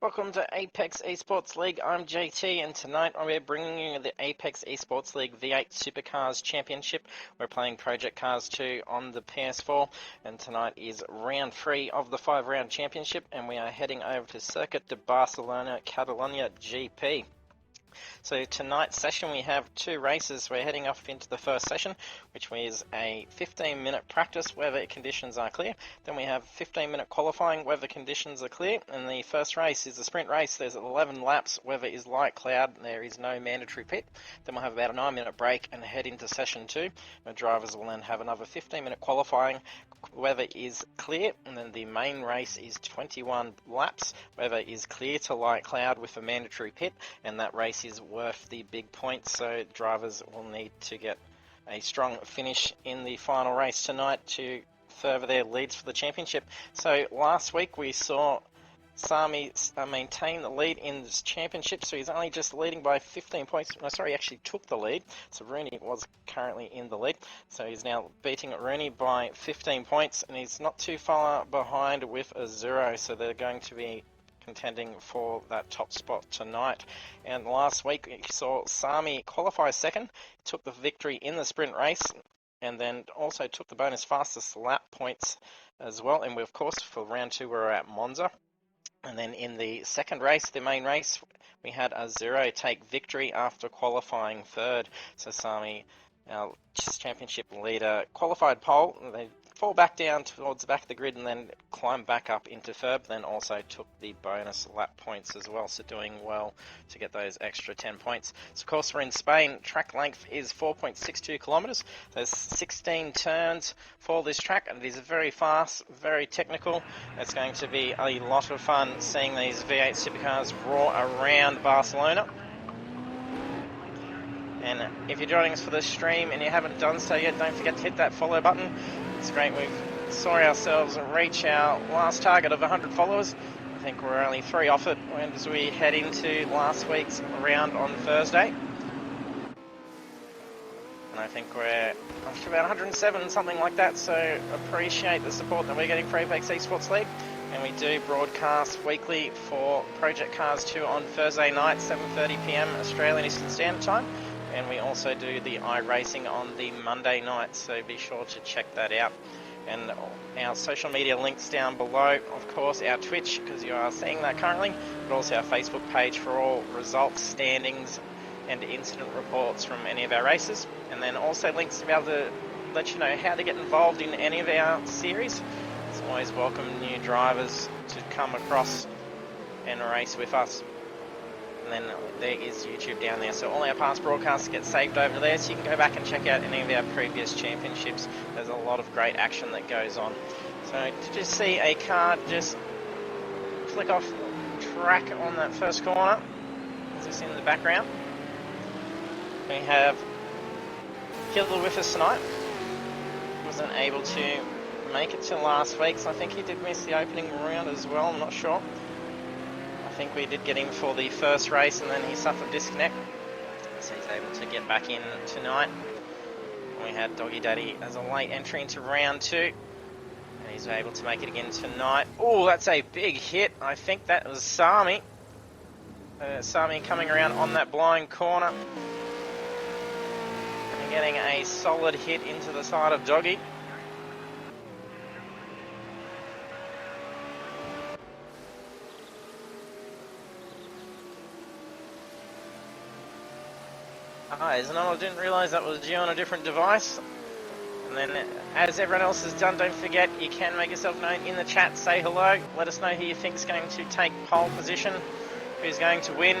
Welcome to Apex Esports League. I'm JT, and tonight we're bringing you the Apex Esports League V8 Supercars Championship. We're playing Project Cars 2 on the PS4, and tonight is round 3 of the 5-round championship, and we are heading over to Circuit de Barcelona-Catalunya GP. So tonight's session we have 2 races. We're heading off into the first session, which is a 15-minute practice, weather conditions are clear. Then we have 15-minute qualifying, weather conditions are clear. And the first race is a sprint race. There's 11 laps, weather is light cloud, there is no mandatory pit. Then we'll have about a 9-minute break and head into session 2. The drivers will then have another 15-minute qualifying, weather is clear. And then the main race is 21 laps, weather is clear to light cloud with a mandatory pit, and that race is worth the big points, so drivers will need to get a strong finish in the final race tonight to further their leads for the championship. So last week we saw Sami maintain the lead in this championship, so he's only just leading by 15 points. No, sorry, he actually took the lead, so Rooney was currently in the lead. So he's now beating Rooney by 15 points, and he's not too far behind with a 0, so they're going to be contending for that top spot tonight. And last week we saw Sami qualify second, took the victory in the sprint race, and then also took the bonus fastest lap points as well. And we, of course, for round 2 we're at Monza. And then in the second race, the main race, we had a 0 take victory after qualifying third. So Sami, our championship leader, qualified pole. They fall back down towards the back of the grid and then climb back up into third, then also took the bonus lap points as well, so doing well to get those extra 10 points. So of course we're in Spain, track length is 4.62 kilometres, there's 16 turns for this track, and it is very fast, very technical. It's going to be a lot of fun seeing these V8 supercars roar around Barcelona. And if you're joining us for the stream and you haven't done so yet, don't forget to hit that follow button. It's great, we saw ourselves reach our last target of 100 followers. I think we're only 3 off it as we head into last week's round on Thursday. And I think we're up to about 107, something like that, so appreciate the support that we're getting for Apex Esports League. And we do broadcast weekly for Project Cars 2 on Thursday night, 7:30 PM Australian Eastern Standard Time. And we also do the iRacing on the Monday night, so be sure to check that out. And our social media links down below, of course, our Twitch, because you are seeing that currently, but also our Facebook page for all results, standings, and incident reports from any of our races. And then also links to be able to let you know how to get involved in any of our series. It's always welcome new drivers to come across and race with us. And then there is YouTube down there, so all our past broadcasts get saved over there, so you can go back and check out any of our previous championships. There's a lot of great action that goes on. So to just see a car just flick off track on that first corner, is this in the background? We have Killer with us tonight. Wasn't able to make it to last week, so I think he did miss the opening round as well, I'm not sure. I think we did get him for the first race and then he suffered disconnect, so he's able to get back in tonight. We had Doggy Daddy as a late entry into round 2, and he's able to make it again tonight. Oh, that's a big hit. I think that was Sami. Sami coming around on that blind corner and getting a solid hit into the side of Doggy. Isn't it? I didn't realise that was you on a different device. And then, as everyone else has done, don't forget, you can make yourself known in the chat, say hello, let us know who you think is going to take pole position, who's going to win,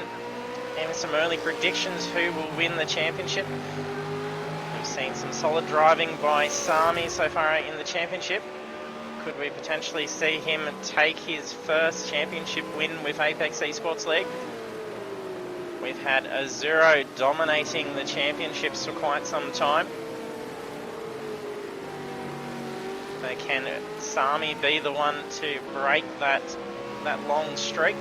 and some early predictions who will win the championship. We've seen some solid driving by Sami so far in the championship. Could we potentially see him take his first championship win with Apex Esports League? We've had a 0 dominating the championships for quite some time. So can Sami be the one to break that long streak?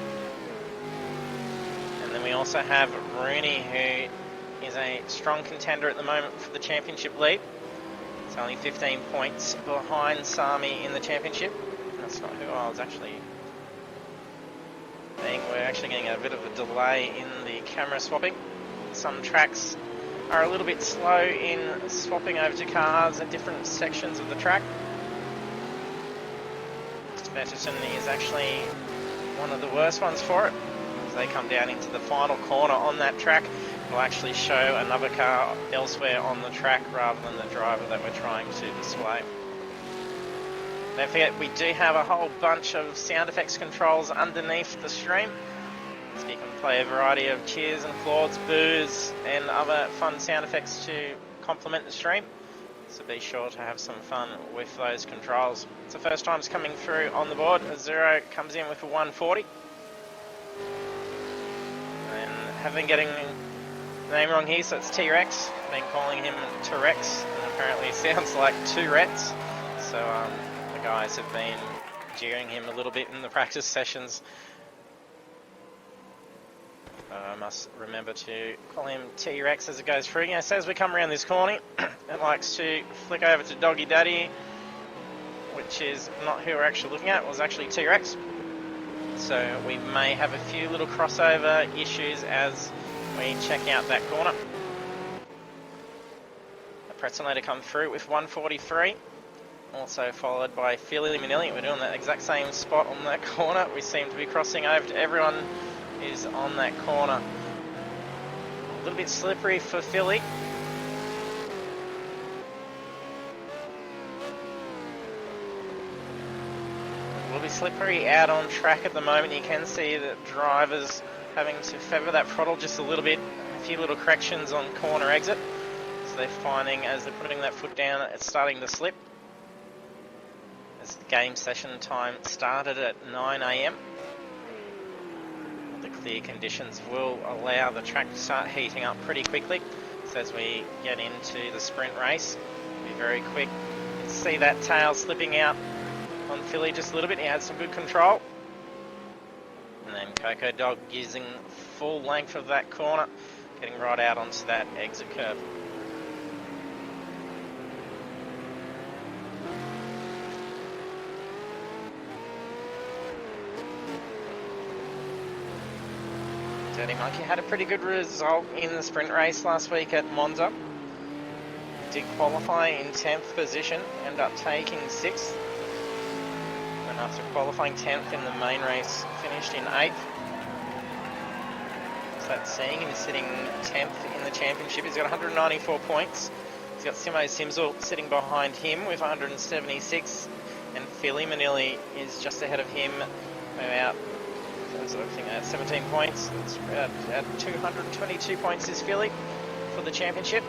And then we also have Rooney, who is a strong contender at the moment for the championship lead. It's only 15 points behind Sami in the championship. That's not who I was actually We're actually getting a bit of a delay in the camera swapping. Some tracks are a little bit slow in swapping over to cars at different sections of the track. Betterton is actually one of the worst ones for it. As they come down into the final corner on that track, it'll actually show another car elsewhere on the track rather than the driver that we're trying to display. Don't forget, we do have a whole bunch of sound effects controls underneath the stream. So you can play a variety of cheers and applauds, boos, and other fun sound effects to complement the stream. So be sure to have some fun with those controls. It's the first time it's coming through on the board. A Zero comes in with a 140. And have been getting the name wrong here, so it's T-Rex. Been calling him T-Rex, and apparently he sounds like Tourette's. So the guys have been jeering him a little bit in the practice sessions. I must remember to call him T-Rex as it goes through. Yes, as we come around this corner, it likes to flick over to Doggy Daddy, which is not who we're actually looking at. It was actually T-Rex. So we may have a few little crossover issues as we check out that corner. The Pretzelator come through with 143. Also followed by Philly Manilli. We're doing that exact same spot on that corner. We seem to be crossing over to everyone is on that corner. A little bit slippery for Philly. A little bit slippery out on track at the moment. You can see that drivers having to feather that throttle just a little bit. A few little corrections on corner exit. So they're finding as they're putting that foot down, it's starting to slip. As the game session time started at 9 AM. The clear conditions will allow the track to start heating up pretty quickly. So as we get into the sprint race, be very quick. You can see that tail slipping out on Philly just a little bit. He had some good control. And then Coco Dog using full length of that corner, getting right out onto that exit curve. Dirty Monkey had a pretty good result in the sprint race last week at Monza. Did qualify in 10th position, ended up taking 6th. And after qualifying 10th in the main race, finished in 8th. So that's seeing him sitting 10th in the championship. He's got 194 points. He's got Simo Simzel sitting behind him with 176. And Philly Manilli is just ahead of him about 17 points. It's at 222 points is Philly for the championship.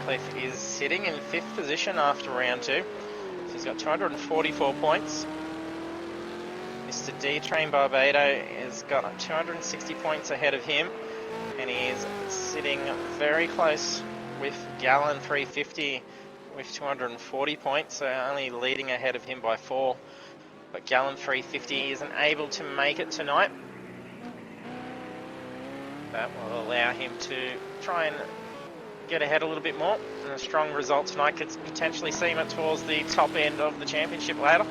Cliff is sitting in 5th position after round 2. So he's got 244 points. Mr. D-Train Barbado has got 260 points ahead of him, and he is sitting very close with Gallon 350 with 240 points, so only leading ahead of him by 4. But Gallon 350 isn't able to make it tonight. That will allow him to try and get ahead a little bit more. And a strong result tonight could potentially see him towards the top end of the championship ladder.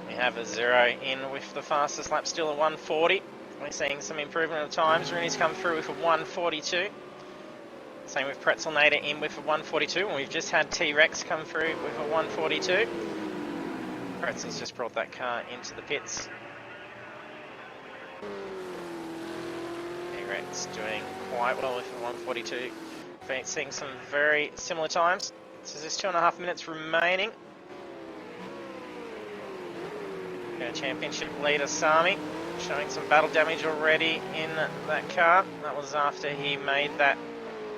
We have a 0 in with the fastest lap still at 140. We're seeing some improvement of times. Rooney's come through with a 142. Same with Pretzelnader in with a 142. And we've just had T-Rex come through with a 142. Pretzel's just brought that car into the pits. T-Rex doing quite well with a 142. Been seeing some very similar times. So there's 2.5 minutes remaining. Our championship leader Sami showing some battle damage already in that car. That was after he made that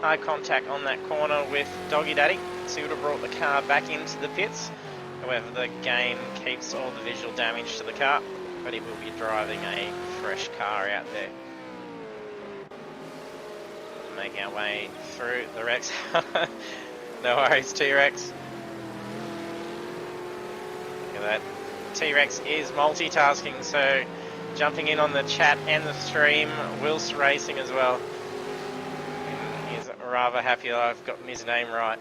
hard contact on that corner with Doggy Daddy. So he would have brought the car back into the pits. However, the game keeps all the visual damage to the car, but he will be driving a fresh car out there. Making our way through the Rex. No worries, T-Rex. Look at that. T-Rex is multitasking, so jumping in on the chat and the stream whilst racing as well. He's rather happy that I've gotten his name right.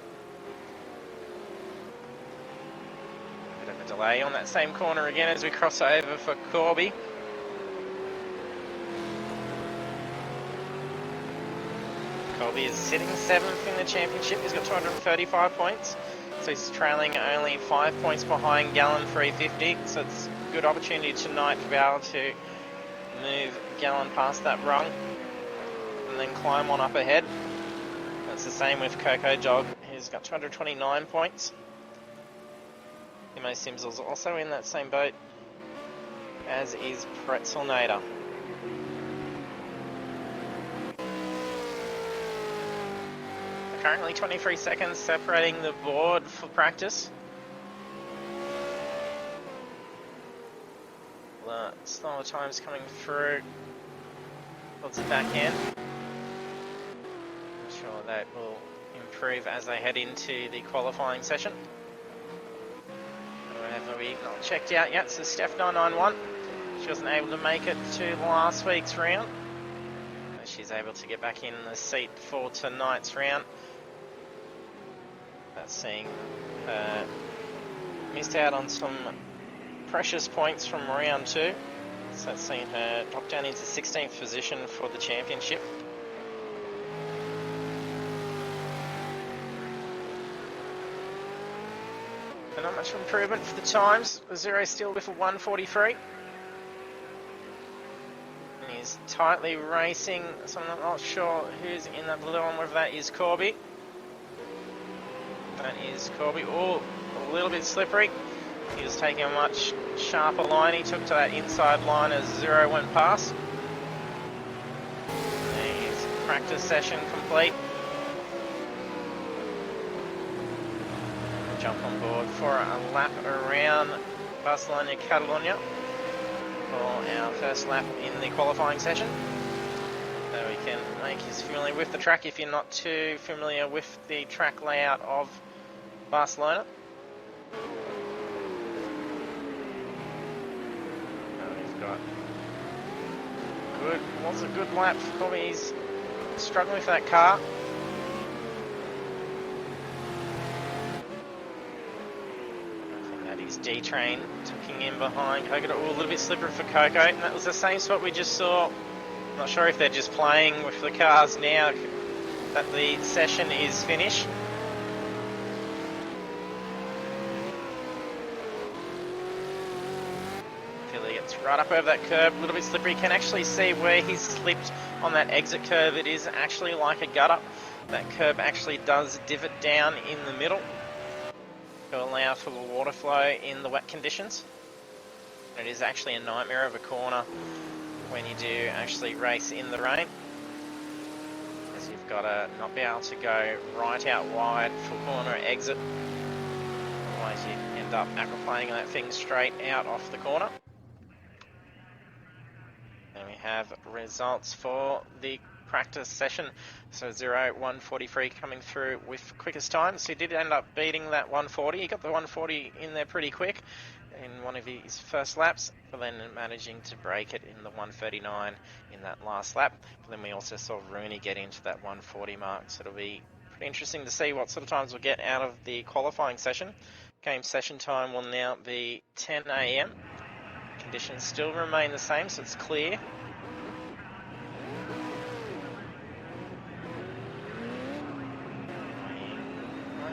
Bit of a delay on that same corner again as we cross over for Corby. Corby is sitting 7th in the championship. He's got 235 points. So he's trailing only 5 points behind Gallon 350. So it's a good opportunity tonight to be able to move Gallon past that rung and then climb on up ahead. That's the same with Coco Dog, who's got 229 points. Imo Simsel's also in that same boat, as is Pretzelnader. Currently 23 seconds separating the board for practice. The slower times coming through. Lots of backhand. I'm sure that will improve as they head into the qualifying session. However, we've not checked out yet, so Steph 991. She wasn't able to make it to last week's round. She's able to get back in the seat for tonight's round. That's seeing missed out on some precious points from round 2. So that's seen her drop down into 16th position for the championship. But not much improvement for the times. The Zero still with a 1:43. And he's tightly racing, so I'm not sure who's in that blue one, whether that is Corby. That is Corby. Oh, a little bit slippery. He was taking a much sharper line. He took to that inside line as Zero went past. His practice session complete. Jump on board for a lap around Barcelona-Catalunya for our first lap in the qualifying session. So we can make you familiar with the track if you're not too familiar with the track layout of Barcelona. We've got lots of good laps. Probably he's struggling with that car. I think that is D-Train tucking in behind Coco. A little bit slippery for Coco, and that was the same spot we just saw. Not sure if they're just playing with the cars now that the session is finished. Philly gets right up over that curb, a little bit slippery. You can actually see where he's slipped on that exit curve. It is actually like a gutter. That curb actually does divot down in the middle to allow for the water flow in the wet conditions. It is actually a nightmare of a corner when you do actually race in the rain, as you've got to not be able to go right out wide for corner exit, otherwise you end up aquaplaning that thing straight out off the corner. And we have results for the practice session. So 1:43 coming through with quickest time. So he did end up beating that 1:40. He got the 1:40 in there pretty quick in one of his first laps, but then managing to break it in the 1:39 in that last lap. But then we also saw Rooney get into that 1:40 mark. So it'll be pretty interesting to see what sort of times we'll get out of the qualifying session. Game session time will now be 10 AM. Conditions still remain the same, so it's clear.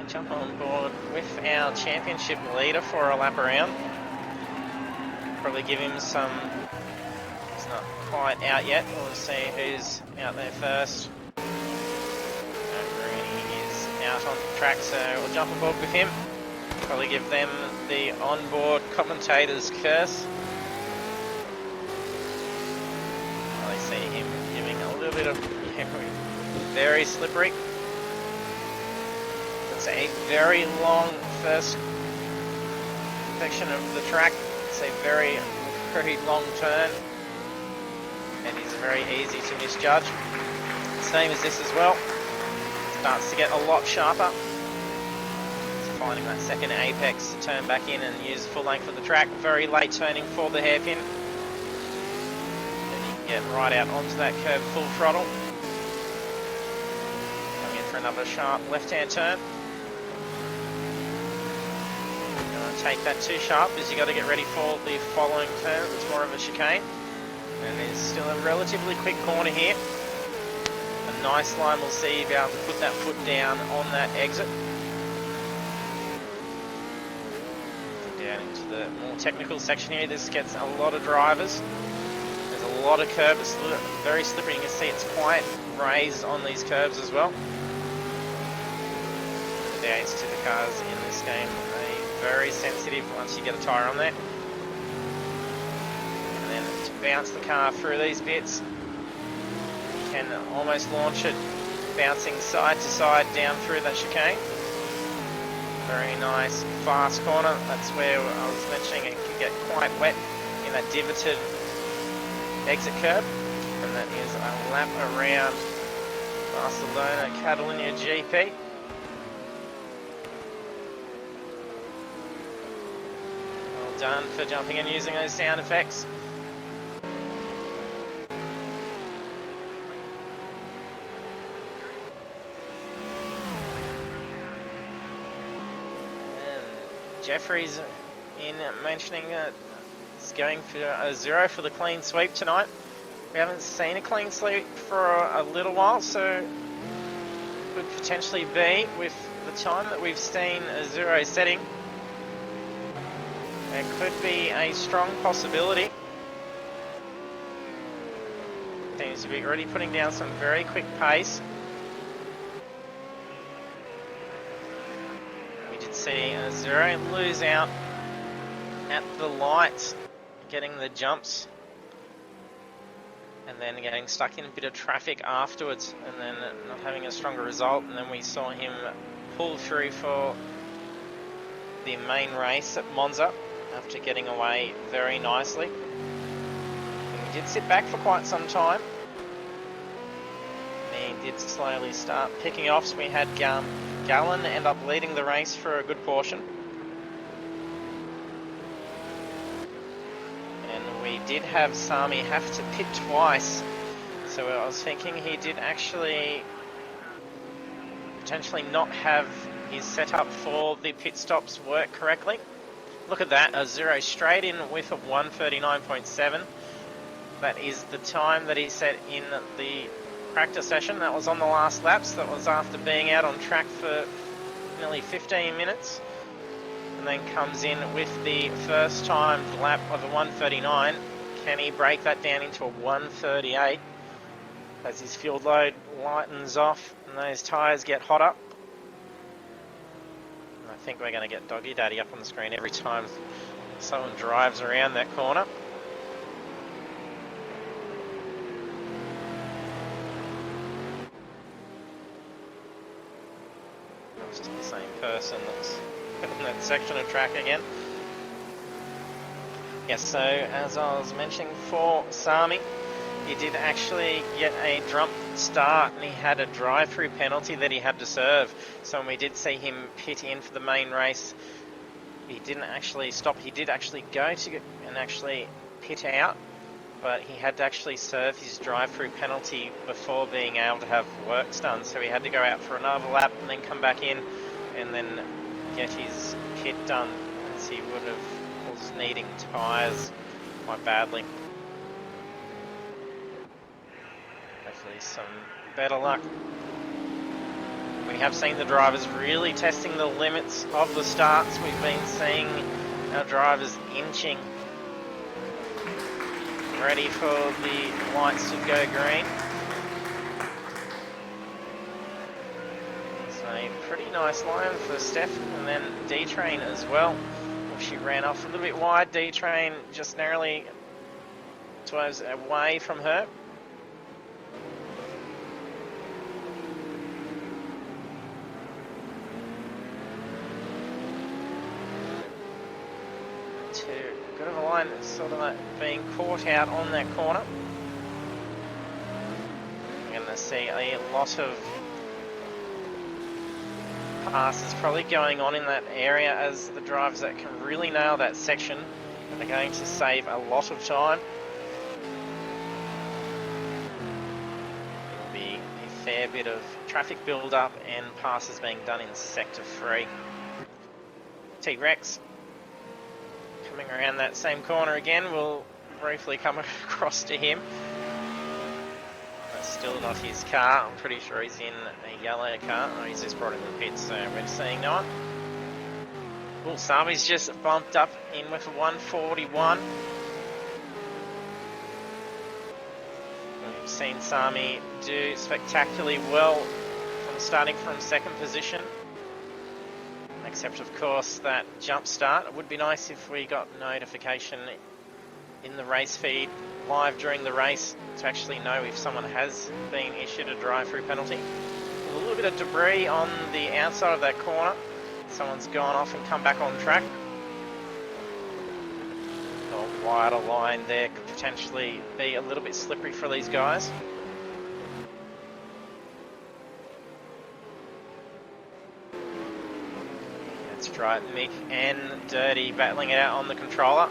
Jump on board with our championship leader for a lap around. Probably give him some. He's not quite out yet. We'll see who's out there first. Rooney is out on the track, so we'll jump on board with him. Probably give them the onboard commentator's curse. I see him giving a little bit of very slippery. It's a very long first section of the track. It's a very, very long turn, and is very easy to misjudge. Same as this as well. Starts to get a lot sharper. It's finding that second apex to turn back in and use the full length of the track. Very late turning for the hairpin. And you can get right out onto that curve full throttle. another sharp left-hand turn. Take that too sharp as you got to get ready for the following turn. It's more of a chicane, and there's still a relatively quick corner here. A nice line will see you be able to put that foot down on that exit. Down into the more technical section here. This gets a lot of drivers. There's a lot of curb. It's very slippery. You can see it's quite raised on these curbs as well. The V8 Supercars in this game, very sensitive once you get a tyre on there. And then to bounce the car through these bits, you can almost launch it bouncing side to side down through that chicane. Very nice fast corner. That's where I was mentioning it can get quite wet in that divoted exit curb. And that is a lap around Barcelona-Catalunya GP. Done for jumping and using those sound effects. And Jeffrey's in mentioning it's going for a 0 for the clean sweep tonight. We haven't seen a clean sweep for a little while, so could potentially be with the time that we've seen a 0 setting. It could be a strong possibility. Seems to be already putting down some very quick pace. We did see a 0 lose out at the lights, getting the jumps, and then getting stuck in a bit of traffic afterwards, and then not having a stronger result. And then we saw him pull through for the main race at Monza, after getting away very nicely. And he did sit back for quite some time. And he did slowly start picking off, so we had Gallen end up leading the race for a good portion. And we did have Sami have to pit twice, so I was thinking he did actually potentially not have his setup for the pit stops work correctly. Look at that, a 0 straight in with a 1:39.7. That is the time that he set in the practice session. That was on the last laps. That was after being out on track for nearly 15 minutes. And then comes in with the first time lap of a 1:39. Can he break that down into a 1:38 as his field load lightens off and those tyres get hotter? I think we're going to get Doggy Daddy up on the screen every time someone drives around that corner. It's the same person that's in that section of track again. Yes, so as I was mentioning for Sami, he did actually get a jump start and he had a drive-through penalty that he had to serve. So when we did see him pit in for the main race, he didn't actually stop. He did actually go to and actually pit out, but he had to actually serve his drive-through penalty before being able to have works done. So he had to go out for another lap and then come back in and then get his pit done, as he was needing tyres quite badly. Hopefully some better luck. We have seen the drivers really testing the limits of the starts. We've been seeing our drivers inching, ready for the lights to go green. It's a pretty nice line for Steph, and then D-Train as well. She ran off a little bit wide. D-Train just narrowly was away from her. Good of a line, sort of being caught out on that corner. We're going to see a lot of passes probably going on in that area, as the drivers that can really nail that section are going to save a lot of time. It'll be fair bit of traffic build-up and passes being done in Sector 3. T-Rex coming around that same corner again. We'll briefly come across to him. That's still not his car. I'm pretty sure he's in a yellow car. Oh, he's just brought in the pits, so we're seeing no one. Oh, Sami's just bumped up in with a 141. We've seen Sami do spectacularly well from starting from second position. Except, of course, that jump start. It would be nice if we got notification in the race feed live during the race to actually know if someone has been issued a drive-through penalty. A little bit of debris on the outside of that corner. Someone's gone off and come back on track. A wider line there could potentially be a little bit slippery for these guys. That's right, Mick and Dirty battling it out on the controller.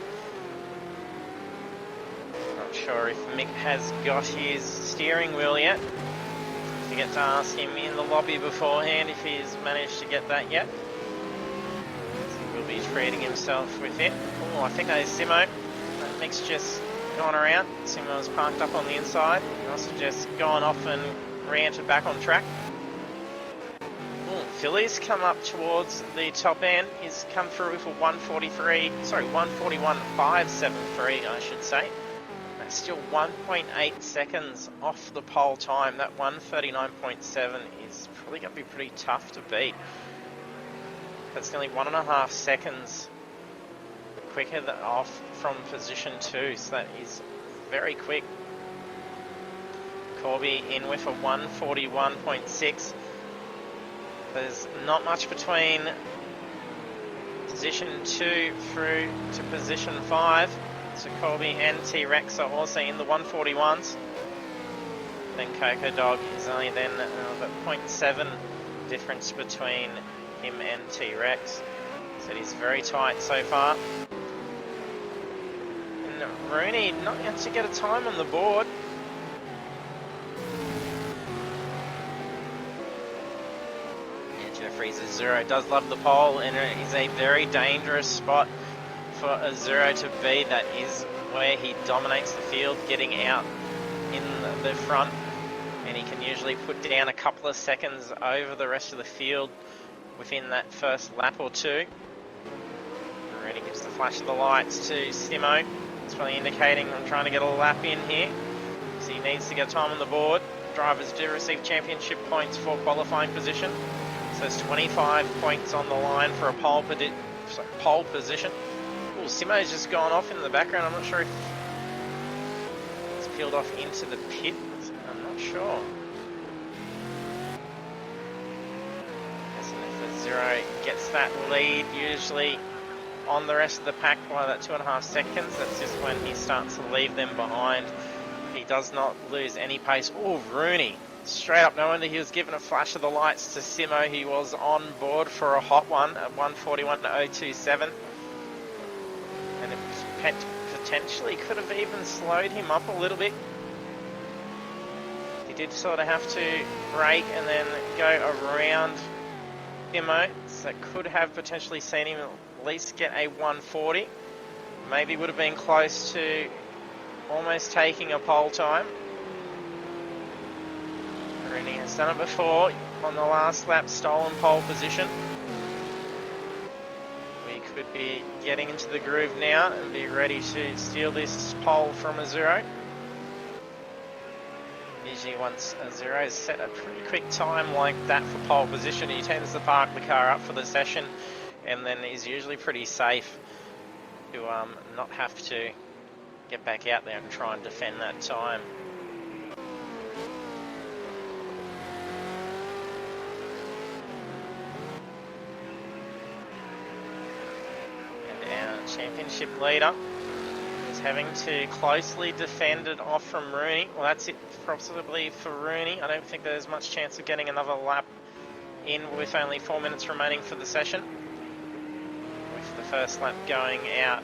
Not sure if Mick has got his steering wheel yet. Forget to ask him in the lobby beforehand if he's managed to get that yet. He will be treating himself with it. Oh, I think that is Simo. Mick's just gone around. Simo's parked up on the inside. He must have just gone off and re-entered back on track. Philly's come up towards the top end. He's come through with a 141.573, I should say. That's still 1.8 seconds off the pole time. That 139.7 is probably going to be pretty tough to beat. That's nearly 1.5 seconds quicker off from position 2, so that is very quick. Corby in with a 141.6. There's not much between position 2 through to position 5. So Colby and T-Rex are also in the 141s. Then Coco Dog is only then about 0.7 difference between him and T-Rex. So it is very tight so far. And Rooney not yet to get a time on the board. Jeffries Azuro does love the pole, and it is a very dangerous spot for Azuro to be. That is where he dominates the field, getting out in the front, and he can usually put down a couple of seconds over the rest of the field within that first lap or two. Already gives the flash of the lights to Simo. It's probably indicating I'm trying to get a lap in here, so he needs to get time on the board. Drivers do receive championship points for qualifying position. So it's 25 points on the line for a pole position. Oh, Simo's just gone off in the background. I'm not sure if it's peeled off into the pit. I'm not sure. If Zero gets that lead, usually on the rest of the pack by that 2.5 seconds, that's just when he starts to leave them behind. He does not lose any pace. Oh, Rooney. Straight up, no wonder he was given a flash of the lights to Simo. He was on board for a hot one at 141.027. And it potentially could have even slowed him up a little bit. He did sort of have to brake and then go around Simo. So that could have potentially seen him at least get a 140. Maybe would have been close to almost taking a pole time. Rooney has done it before on the last lap, stolen pole position. We could be getting into the groove now and be ready to steal this pole from Azuro. Usually once Azuro has set a pretty quick time like that for pole position, he tends to park the car up for the session and then is usually pretty safe to not have to get back out there and try and defend that time. Championship leader is having to closely defend it off from Rooney. Well, that's it possibly for Rooney. I don't think there's much chance of getting another lap in with only 4 minutes remaining for the session. With the first lap going out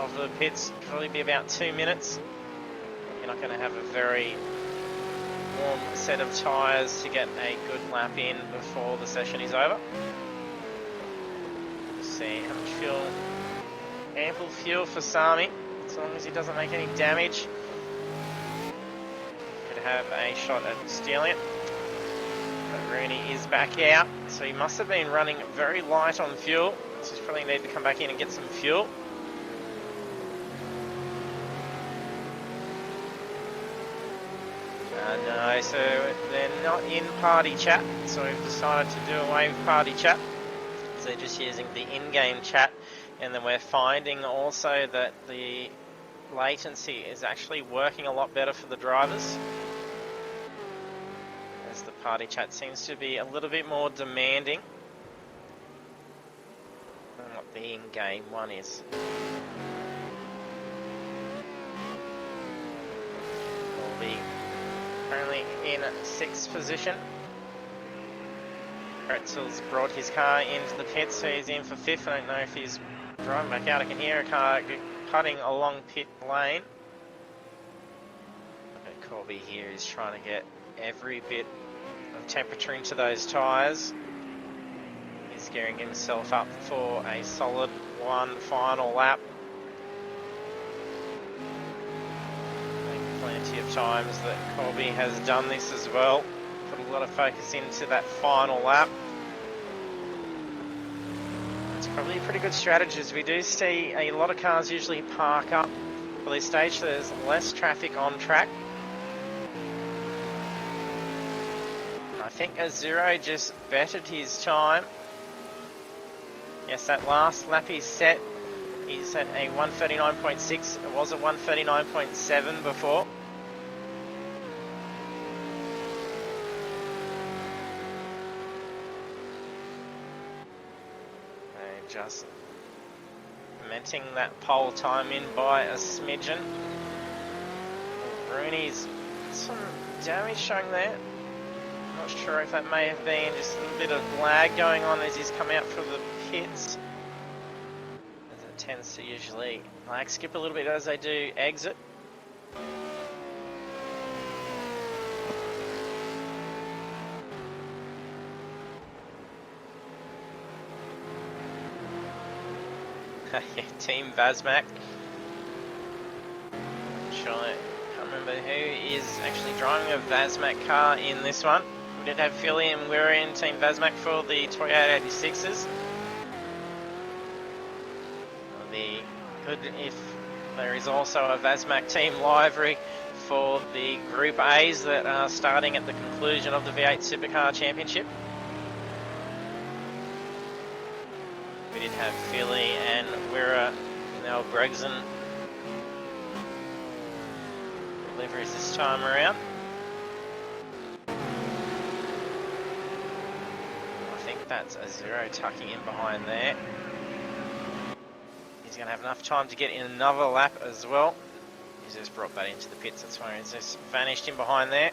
of the pits, probably be about 2 minutes. You're not going to have a very warm set of tyres to get a good lap in before the session is over. Let's see how much fuel. Ample fuel for Sami, as long as he doesn't make any damage. Could have a shot at stealing it. But Rooney is back out, so he must have been running very light on fuel. So he's probably need to come back in and get some fuel. No, so they're not in party chat, so we've decided to do away with party chat. So they're just using the in-game chat, and then we're finding also that the latency is actually working a lot better for the drivers, as the party chat seems to be a little bit more demanding than what the in-game one is. We'll be currently in 6th position. Pretzel's brought his car into the pits, so he's in for 5th. I don't know if he's driving back out. I can hear a car cutting along pit lane. But Corby here is trying to get every bit of temperature into those tyres. He's gearing himself up for a solid one final lap. Plenty of times that Corby has done this as well. Put a lot of focus into that final lap. It's probably a pretty good strategy, as we do see a lot of cars usually park up for this stage, so there's less traffic on track. I think Azuro just bettered his time. Yes, that last lap he set, he's at a 139.6. It was a 139.7 before. Just cementing that pole time in by a smidgen. Rooney's some damage showing there. Not sure if that may have been just a little bit of lag going on as he's come out from the pits, as it tends to usually lag skip a little bit as they do exit. Team Vazmac. Sure, I can't remember who is actually driving a Vazmac car in this one. We did have Philly and we were in Team Vazmac for the Toyota 86s. It'll be good if there is also a Vazmac team livery for the Group A's that are starting at the conclusion of the V8 Supercar Championship. We did have Philly and Wira, now Gregson deliveries this time around. I think that's Azuro tucking in behind there. He's going to have enough time to get in another lap as well. He's just brought that into the pits, that's why he's just vanished in behind there.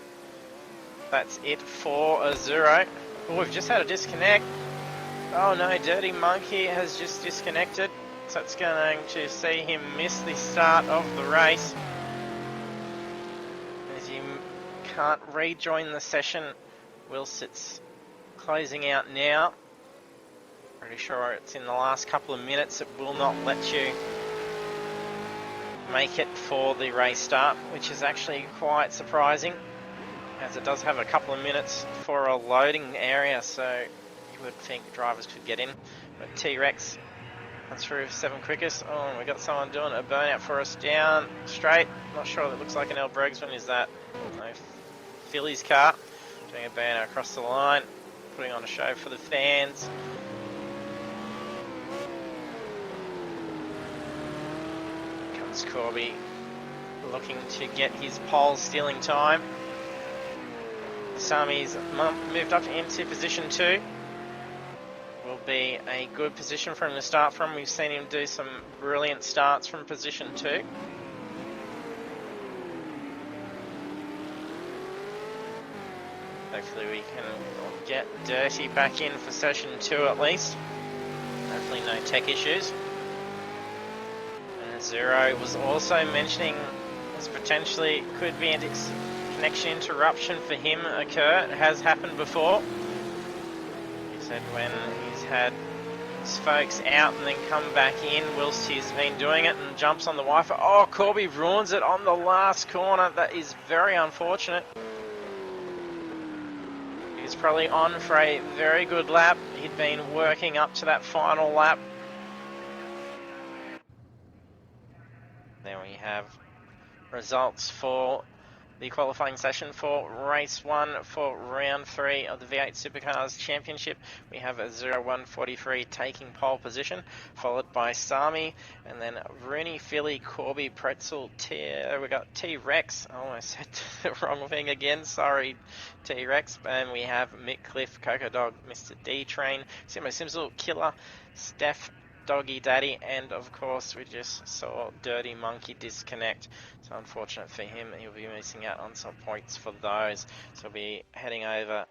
That's it for Azuro. Oh, we've just had a disconnect. Oh no, Dirty Monkey has just disconnected, so it's going to see him miss the start of the race, as he can't rejoin the session whilst it's closing out now. Pretty sure it's in the last couple of minutes. It will not let you make it for the race start, which is actually quite surprising, as it does have a couple of minutes for a loading area, so would think drivers could get in. But T-Rex comes through 7 quickest. Oh, we got someone doing a burnout for us down straight. Not sure, that looks like an L Bregsman. Is that no, Philly's car doing a burnout across the line, putting on a show for the fans. Comes Corby, looking to get his pole stealing time. Sami's moved up into position 2. Will be a good position for him to start from. We've seen him do some brilliant starts from position 2. Hopefully we can get Dirty back in for session 2 at least. Hopefully no tech issues. And Zero was also mentioning this potentially could be connection interruption for him occur. It has happened before. He said when he's had his folks out and then come back in whilst he's been doing it and jumps on the Wi-Fi. Oh, Corby ruins it on the last corner. That is very unfortunate. He's probably on for a very good lap. He'd been working up to that final lap. There we have results for the qualifying session for race 1 for round 3 of the V8 Supercars Championship. We have a 0143 taking pole position, followed by Sami, and then Rooney, Philly, Corby, Pretzel, we got T-Rex. I almost said the wrong thing again, sorry T-Rex. And we have Mick Cliff, Coco Dog, Mr. D-Train, Simo Simsel, Killer, Steph, Doggy Daddy, and of course we just saw Dirty Monkey disconnect. So unfortunate for him, he'll be missing out on some points for those. So we'll be heading over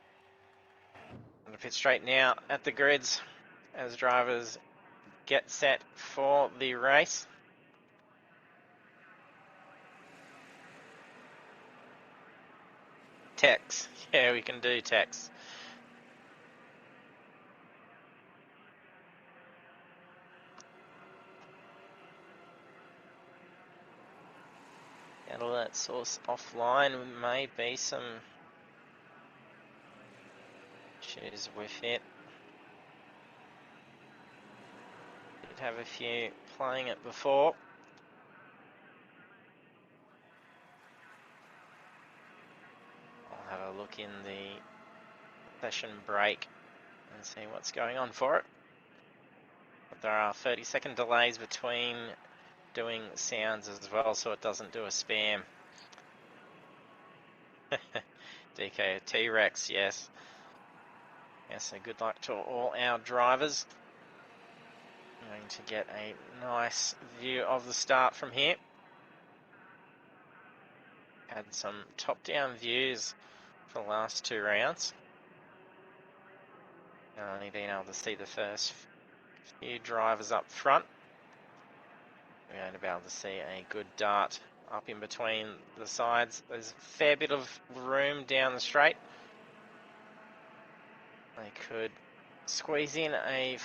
on the pit straight now at the grids as drivers get set for the race. Text, yeah, we can do text. Alert source offline, may be some issues with it. Did have a few playing it before. I'll have a look in the session break and see what's going on for it. But there are 30-second delays between doing sounds as well, so it doesn't do a spam. DK T-Rex, yes. Yes, so good luck to all our drivers. I'm going to get a nice view of the start from here. Had some top-down views for the last 2 rounds. Only been able to see the first few drivers up front. We're going to be able to see a good dart up in between the sides. There's a fair bit of room down the straight. They could squeeze in a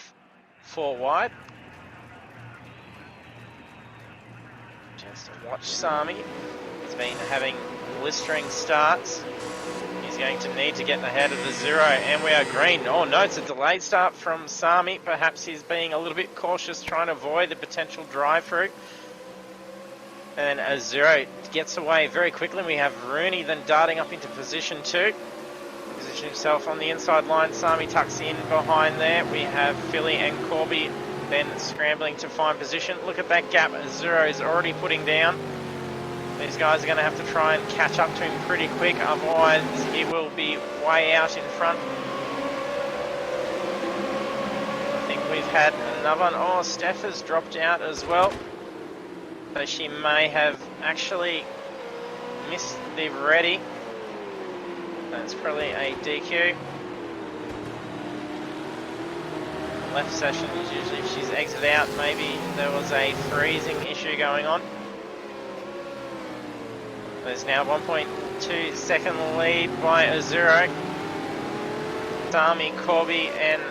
4 wide. Just watch Sami. He's been having blistering starts. He's going to need to get ahead of the 0, and we are green. Oh no, it's a delayed start from Sami. Perhaps he's being a little bit cautious, trying to avoid the potential drive-through. And a 0 gets away very quickly. We have Rooney then darting up into position 2. Position himself on the inside line. Sami tucks in behind there. We have Philly and Corby then scrambling to find position. Look at that gap. A 0 is already putting down. These guys are going to have to try and catch up to him pretty quick, otherwise he will be way out in front. I think we've had another one. Oh, Steph has dropped out as well. So she may have actually missed the ready. That's probably a DQ. Left session is usually if she's exited out, maybe there was a freezing issue going on. There's now 1.2 second lead by a 0. Sami, Corby and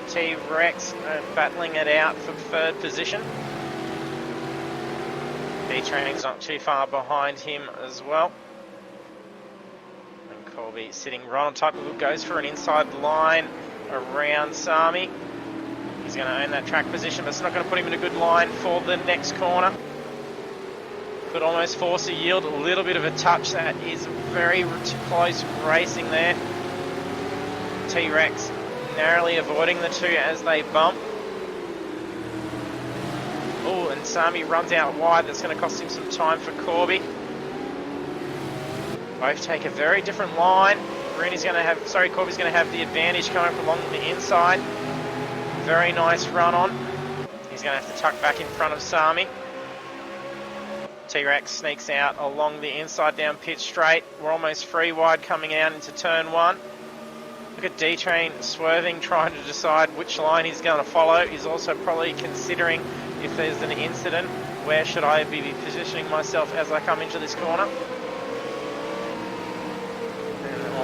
T-Rex are battling it out for 3rd position. D-Training's not too far behind him as well. And Corby sitting right on top of it, goes for an inside line around Sami. He's going to own that track position, but it's not going to put him in a good line for the next corner. Could almost force a yield, a little bit of a touch. That is very close racing there. T-Rex narrowly avoiding the 2 as they bump. Oh, and Sami runs out wide. That's going to cost him some time for Corby. Both take a very different line. Corby's going to have the advantage coming up along the inside. Very nice run on. He's going to have to tuck back in front of Sami. T-Rex sneaks out along the inside down pit straight. We're almost 3 wide coming out into turn 1. Look at D-Train swerving, trying to decide which line he's going to follow. He's also probably considering if there's an incident, where should I be positioning myself as I come into this corner.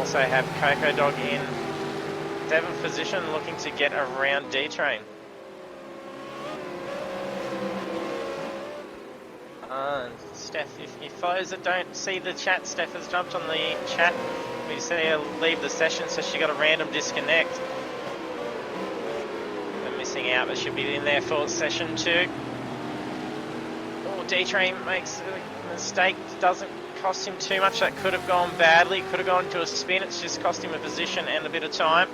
also have Coco Dog in 7th position, looking to get around D-Train. Steph, if you followers that don't see the chat, Steph has jumped on the chat. We see her leave the session, so she got a random disconnect. They're missing out, but she'll be in there for session 2. Oh, D-Train makes a mistake, doesn't cost him too much. That could have gone badly, could have gone into a spin. It's just cost him a position and a bit of time.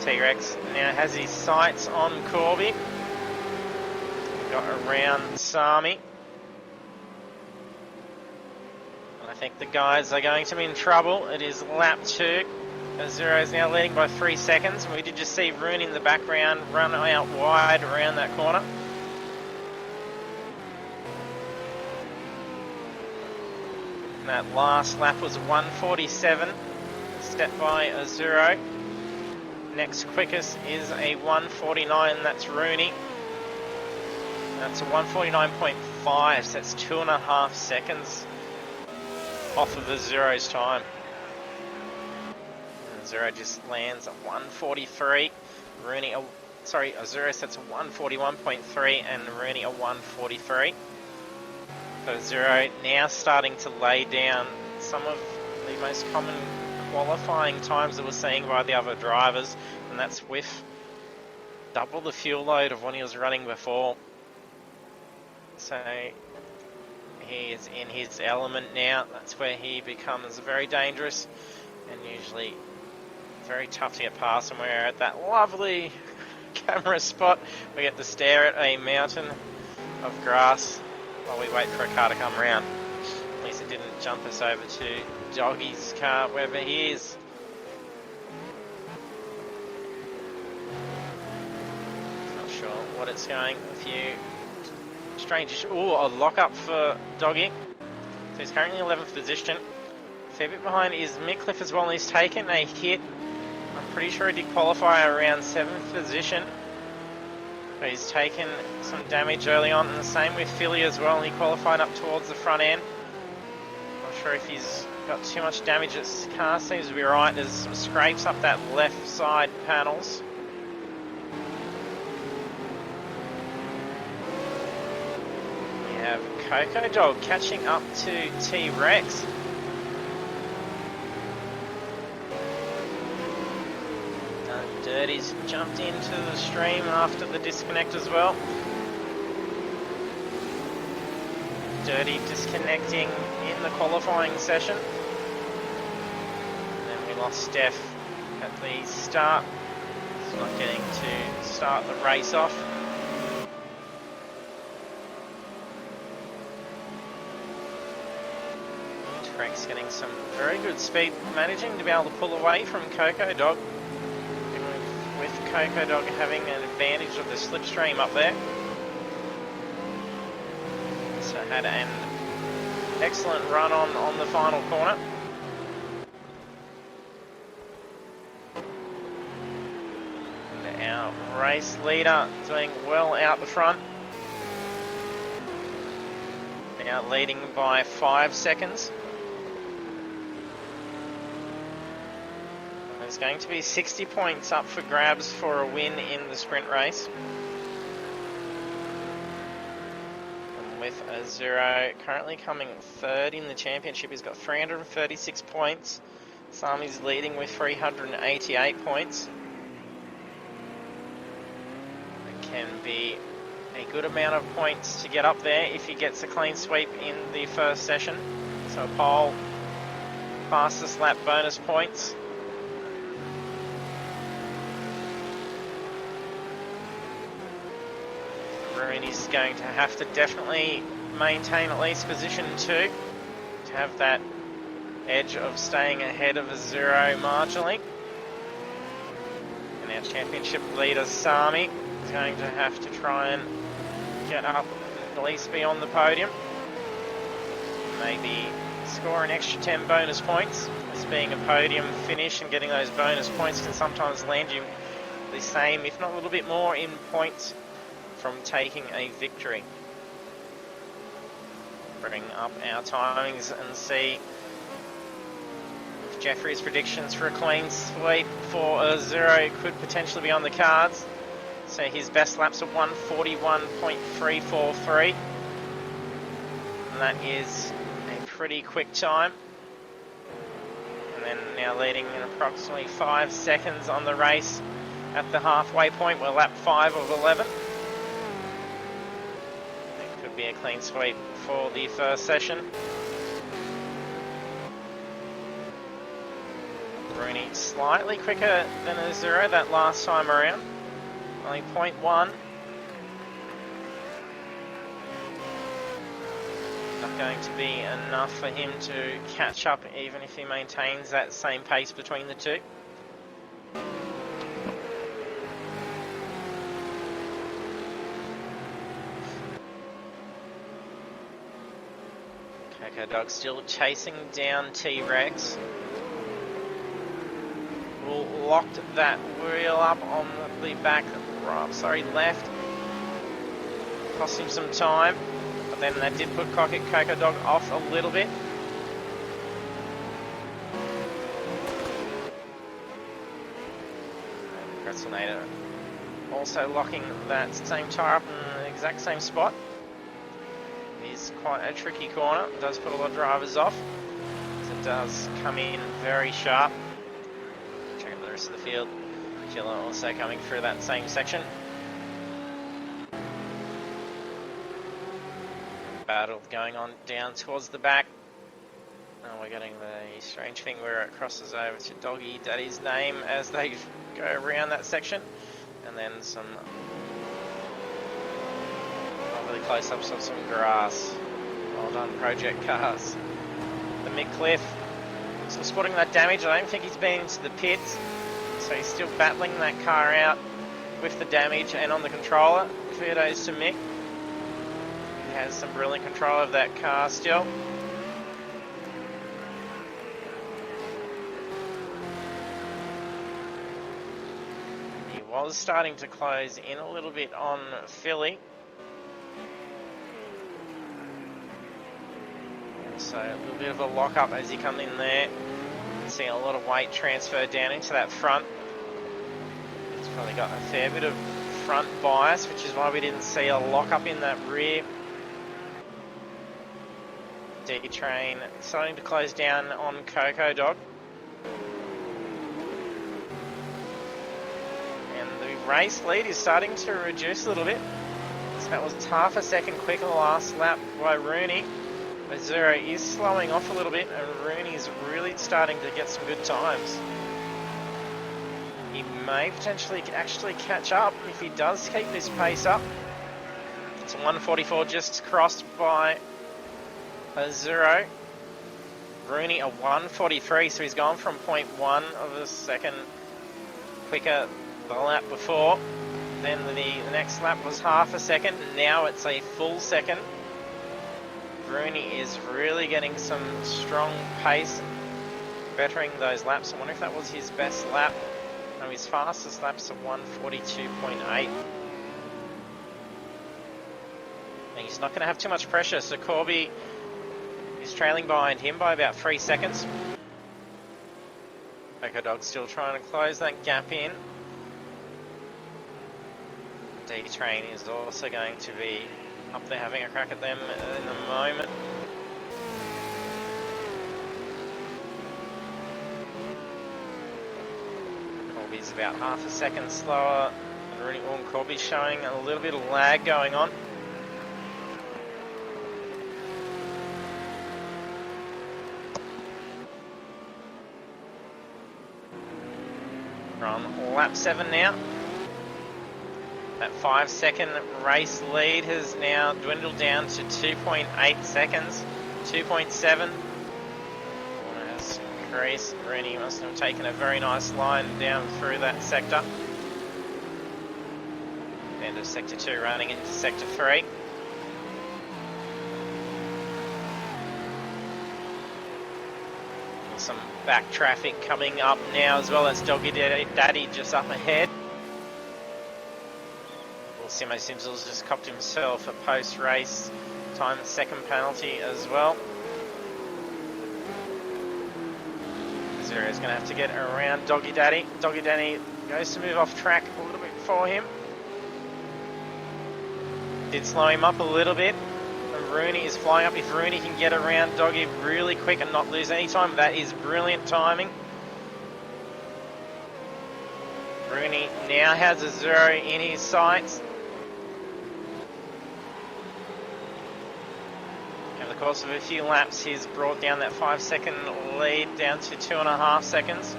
T-Rex now has his sights on Corby. Got around Sami. I think the guys are going to be in trouble. It is lap 2. Azuro is now leading by 3 seconds. We did just see Rooney in the background run out wide around that corner. And that last lap was 1:47, step by Azuro. Next quickest is a 1:49, that's Rooney. That's a 1:49.5, so that's 2.5 seconds off of Azuro's time. Azuro just lands at 1:43. Rooney, Azuro sets a 1:41.3 and Rooney a 1:43. So Azuro now starting to lay down some of the most common qualifying times that we're seeing by the other drivers, and that's with double the fuel load of when he was running before. So he is in his element now. That's where he becomes very dangerous and usually very tough to get past. And we're at that lovely camera spot. We get to stare at a mountain of grass while we wait for a car to come around. At least it didn't jump us over to Doggy's car, wherever he is. Not sure what it's going. A few strange. Oh, a lock up for Doggy. So he's currently in 11th position. A fair bit behind is Mickliffe as well, and he's taken a hit. I'm pretty sure he did qualify around 7th position. But he's taken some damage early on, and the same with Philly as well. He qualified up towards the front end. Not sure if he's got too much damage. His car seems to be right. There's some scrapes up that left side panels. We have Coco Dog catching up to T-Rex. Dirty's jumped into the stream after the disconnect as well. Dirty disconnecting in the qualifying session. And then we lost Steph at the start. He's not getting to start the race off. T-Rex getting some very good speed, managing to be able to pull away from Coco Dog. With Coco Dog having an advantage of the slipstream up there. So had an excellent run on the final corner. And our race leader doing well out the front. Now leading by 5 seconds. There's going to be 60 points up for grabs for a win in the sprint race. And with Azuro currently coming 3rd in the championship, he's got 336 points. Sami's leading with 388 points. It can be a good amount of points to get up there if he gets a clean sweep in the first session. So pole, fastest lap bonus points. Rooney's going to have to definitely maintain at least position 2 to have that edge of staying ahead of Azuro marginally. And our championship leader Sami is going to have to try and get up, at least be on the podium. Maybe score an extra 10 bonus points. This being a podium finish and getting those bonus points can sometimes land you the same, if not a little bit more, in points from taking a victory. bring up our timings and see if Jeffrey's predictions for a clean sweep for a 0 could potentially be on the cards. So his best lap's at 1:41.343, and that is a pretty quick time. And then now leading in approximately 5 seconds on the race at the halfway point. We're lap 5 of 11. It could be a clean sweep for the first session. Rooney slightly quicker than a 0 that last time around. Only 0.1. Not going to be enough for him to catch up, even if he maintains that same pace between the two. Coco Dog still chasing down T-Rex. Locked that wheel up on the back, left. Cost him some time, but then that did put Coco Dog off a little bit. And Pretzelnator also locking that same tyre up in the exact same spot. It is quite a tricky corner. It does put a lot of drivers off. It does come in very sharp. The rest of the field. Chiller also coming through that same section. Battle going on down towards the back. And we're getting the strange thing where it crosses over to Doggy Daddy's name as they go around that section. And then some really close-ups of some grass. Well done, Project Cars. The mid-cliff. So spotting that damage, I don't think he's been into the pits. So he's still battling that car out with the damage and on the controller. Kudos to Mick. He has some brilliant control of that car still. He was starting to close in a little bit on Philly. So a little bit of a lock-up as he comes in there. See a lot of weight transfer down into that front. He's probably got a fair bit of front bias, which is why we didn't see a lock-up in that rear. D-Train starting to close down on Coco Dog. And the race lead is starting to reduce a little bit. So that was half a second quicker last lap by Rooney. But 0 is slowing off a little bit, and Rooney's really starting to get some good times. He may potentially actually catch up if he does keep this pace up. It's a 1:44 just crossed by a 0. Rooney a 1:43, so he's gone from 0.1 of a second quicker the lap before. Then the next lap was half a second, now it's a full second. Rooney is really getting some strong pace, bettering those laps. I wonder if that was his best lap. No, his fastest lap's at 1:42.8. And he's not going to have too much pressure, so Corby is trailing behind him by about 3 seconds. Coco Dog still trying to close that gap in. D-Train is also going to be up there having a crack at them in a moment. Corby's about half a second slower. And Rooney Corby's showing a little bit of lag going on. We're on lap 7 now. That 5 second race lead has now dwindled down to 2.8 seconds, 2.7. Corner has increased. Rooney must have taken a very nice line down through that sector. End of sector 2 running into sector 3. Some back traffic coming up now as well as Doggy Daddy just up ahead. Simo Simsels just copped himself a post-race time second penalty as well. Zero is going to have to get around Doggy Daddy. Doggy Daddy goes to move off track a little bit for him. Did slow him up a little bit. And Rooney is flying up. If Rooney can get around Doggy really quick and not lose any time, that is brilliant timing. Rooney now has a zero in his sights. Over the course of a few laps, he's brought down that 5-second lead down to 2.5 seconds.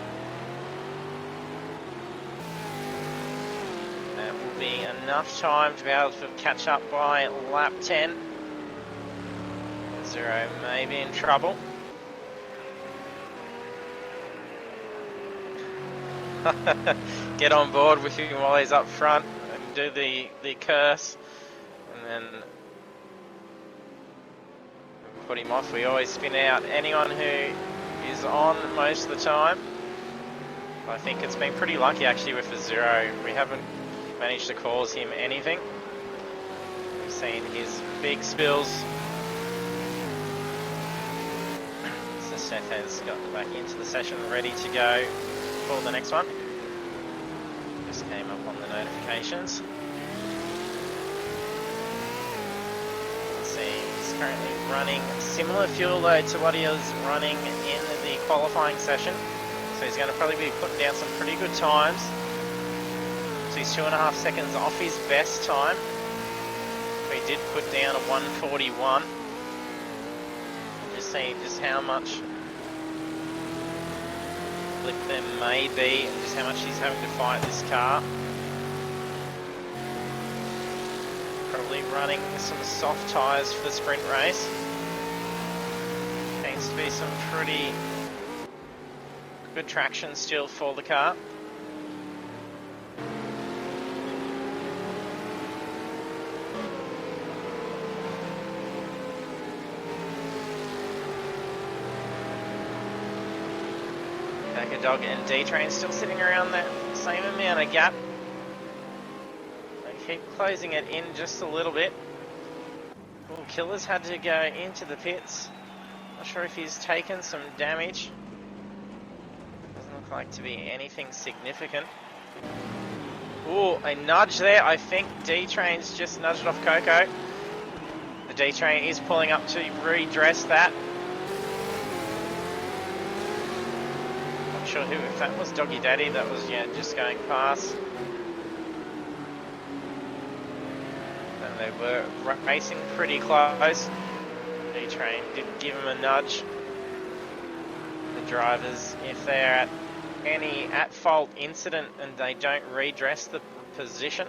That will be enough time to be able to catch up by lap 10. Zero may be in trouble. Get on board with him while he's up front and do the curse, and then put him off. We always spin out anyone who is on most of the time. I think it's been pretty lucky actually with the zero. We haven't managed to cause him anything. We've seen his big spills. So Seth has got back into the session ready to go for the next one. Just came up on the notifications. He's currently running similar fuel load to what he was running in the qualifying session. So he's going to probably be putting down some pretty good times. So he's 2.5 seconds off his best time. But he did put down a 1:41. Just seeing just how much flip there may be and just how much he's having to fight this car. Probably running some soft tyres for the sprint race. Seems to be some pretty good traction still for the car. Dog and D-Train still sitting around that same amount of gap. They keep closing it in just a little bit. Ooh, Killer's had to go into the pits. Not sure if he's taken some damage. Doesn't look like to be anything significant. Ooh, a nudge there. I think D-Train's just nudged off Coco. The D-Train is pulling up to redress that. Sure who, if that was Doggy Daddy, that was just going past. And they were racing pretty close. D-Train did give him a nudge. The drivers, if they're at any at-fault incident and they don't redress the position,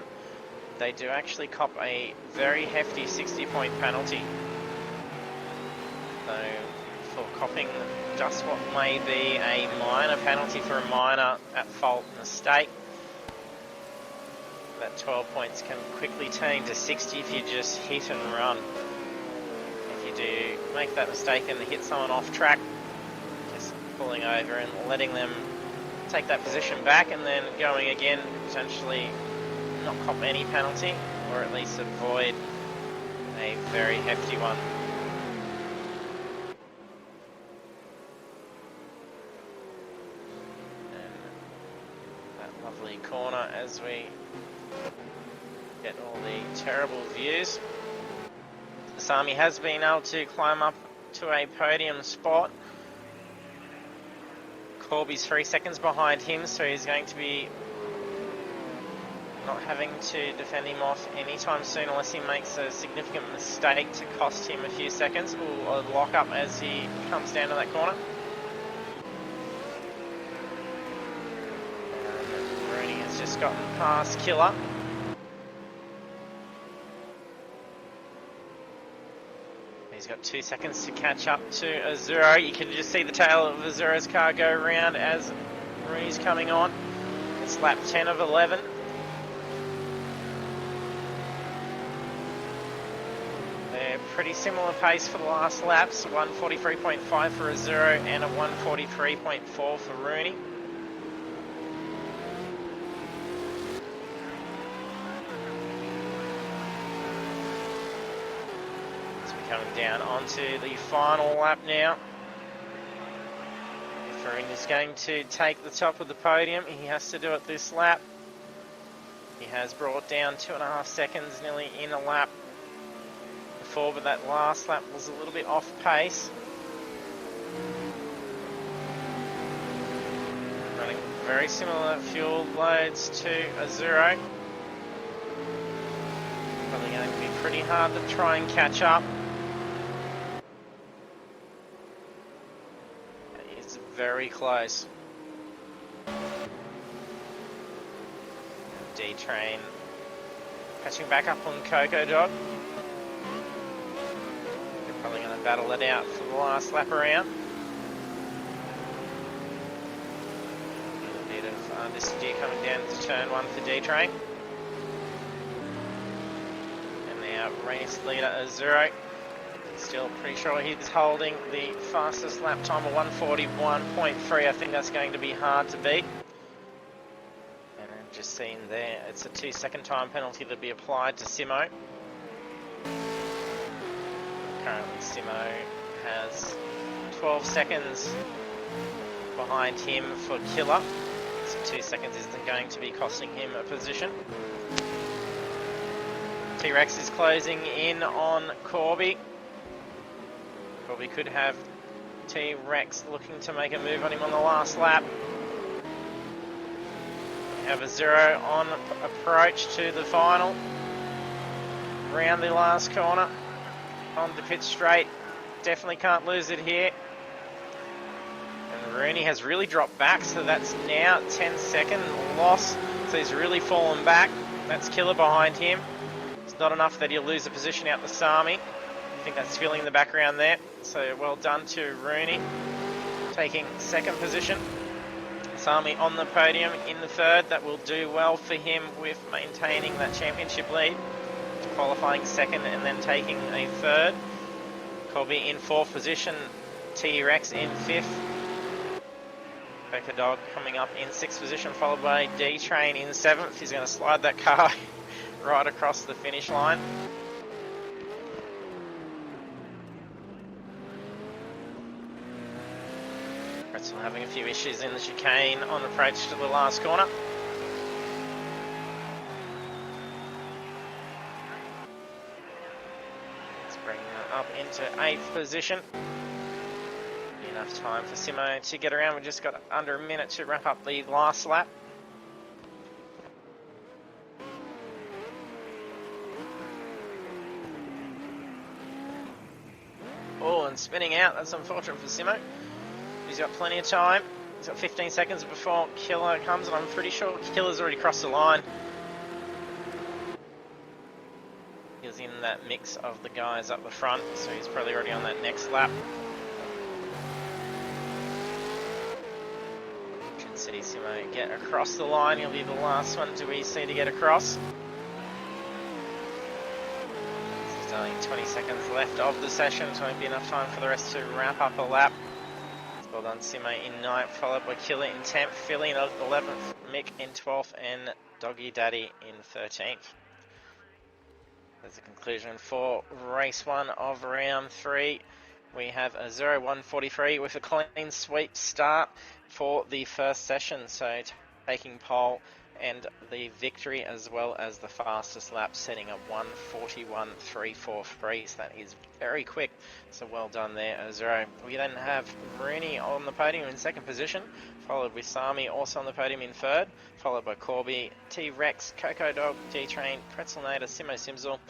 they do actually cop a very hefty 60-point penalty. So for copping just what may be a minor penalty for a minor at-fault mistake, that 12 points can quickly turn to 60 if you just hit and run. If you do make that mistake and hit someone off track, just pulling over and letting them take that position back and then going again, potentially not cop any penalty, or at least avoid a very hefty one. Corner as we get all the terrible views. Sami has been able to climb up to a podium spot. Corby's 3 seconds behind him, so he's going to be not having to defend him off anytime soon unless he makes a significant mistake to cost him a few seconds. Ooh, a lock up as he comes down to that corner. Just gotten past Killer. He's got 2 seconds to catch up to Azuro. You can just see the tail of Azuro's car go around as Rooney's coming on. It's lap 10 of 11. They're pretty similar pace for the last laps. 1:43.5 for Azuro and a 1:43.4 for Rooney. Down onto the final lap now. If Rooney is going to take the top of the podium, he has to do it this lap. He has brought down 2.5 seconds nearly in a lap before, but that last lap was a little bit off pace. Running very similar fuel loads to a Zero. Probably going to be pretty hard to try and catch up. It's very close. D-Train catching back up on Coco Dog. They're probably going to battle it out for the last lap around. A bit of understeer coming down to turn 1 for D-Train. And now race leader Azuro. Still pretty sure he's holding the fastest lap time of 1:41.3. I think that's going to be hard to beat. Just seen there, it's a 2-second time penalty that'll be applied to Simo. Currently Simo has 12 seconds behind him for Killer, so 2 seconds isn't going to be costing him a position. T-Rex is closing in on Corby. Corby could have T-Rex looking to make a move on him on the last lap. Have a Zero on approach to the final. Round the last corner. On the pit straight. Definitely can't lose it here. And Rooney has really dropped back, so that's now 10-second loss. So he's really fallen back. That's Killer behind him. It's not enough that he'll lose a position out the Sami. I think that's filling in the background there. So well done to Rooney. Taking second position. Sami on the podium in the third. That will do well for him with maintaining that championship lead. Qualifying second and then taking a third. Colby in fourth position. T-Rex in fifth. Coco Dog coming up in sixth position, followed by D-Train in seventh. He's going to slide that car right across the finish line. Pretzel having a few issues in the chicane on approach to the last corner. Let's bring that up into 8th position. Enough time for Simo to get around. We've just got under a minute to wrap up the last lap. Oh, and spinning out. That's unfortunate for Simo. He's got plenty of time. He's got 15 seconds before Killer comes, and I'm pretty sure Killer's already crossed the line. He's in that mix of the guys up the front, so he's probably already on that next lap. Should see Simo get across the line. He'll be the last one to EC to get across. There's only 20 seconds left of the session, so won't be enough time for the rest to wrap up a lap. Well done, Simo in 9th, followed by Killer in 10th, Philly in 11th, Mick in 12th, and Doggy Daddy in 13th. There's a conclusion for race 1 of round 3. We have a 0-1-43 with a clean sweep start for the first session, so taking pole and the victory as well as the fastest lap, setting a 1:41.343. So that is very quick, so well done there, Azuro. We then have Rooney on the podium in second position, followed with Sami also on the podium in third, followed by Corby, T-Rex, Coco Dog, D-Train, Pretzelnator, Simo Simsel,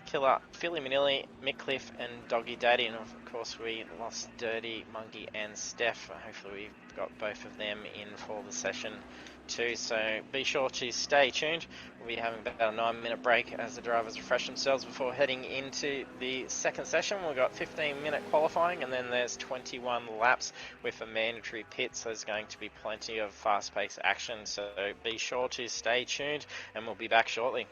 Killer, Philly Manili, Mick Cliff, and Doggy Daddy. And of course we lost Dirty, Monkey and Steph. Hopefully we've got both of them in for the session too, so be sure to stay tuned. We'll be having about a 9-minute break as the drivers refresh themselves before heading into the second session. We've got 15-minute qualifying, and then there's 21 laps with a mandatory pit, so there's going to be plenty of fast-paced action, so be sure to stay tuned, and we'll be back shortly.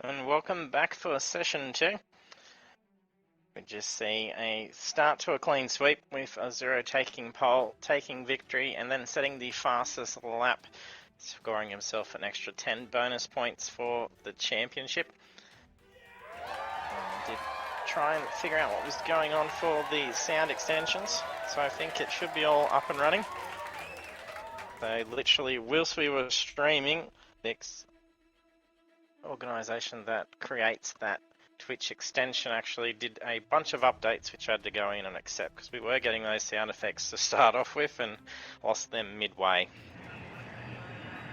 And welcome back for session 2. We just see a start to a clean sweep with Azuro taking pole, taking victory, and then setting the fastest lap, scoring himself an extra 10 bonus points for the championship. Did try and figure out what was going on for the sound extensions, so I think it should be all up and running. They literally, whilst we were streaming, the organisation that creates that Twitch extension actually did a bunch of updates which I had to go in and accept because we were getting those sound effects to start off with and lost them midway.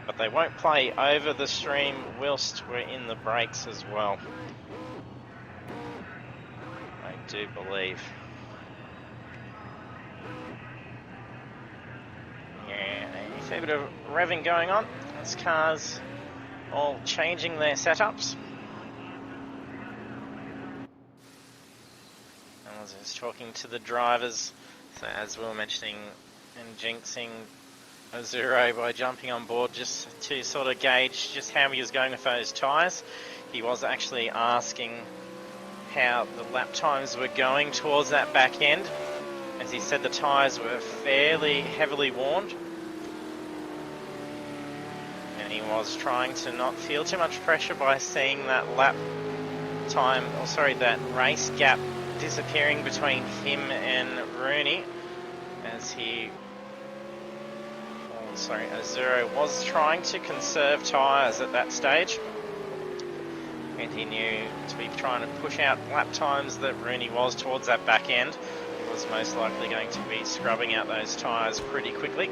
But they won't play over the stream whilst we're in the breaks as well, I do believe. Yeah, a fair bit of revving going on. This car's all changing their setups. I was just talking to the drivers, so as we were mentioning and jinxing Azuro by jumping on board just to sort of gauge just how he was going with those tyres. He was actually asking how the lap times were going towards that back end, as he said the tyres were fairly heavily worn. And he was trying to not feel too much pressure by seeing that lap time, or sorry, that race gap disappearing between him and Rooney, as Azuro was trying to conserve tyres at that stage, and he knew to be trying to push out lap times that Rooney was towards that back end. He was most likely going to be scrubbing out those tyres pretty quickly,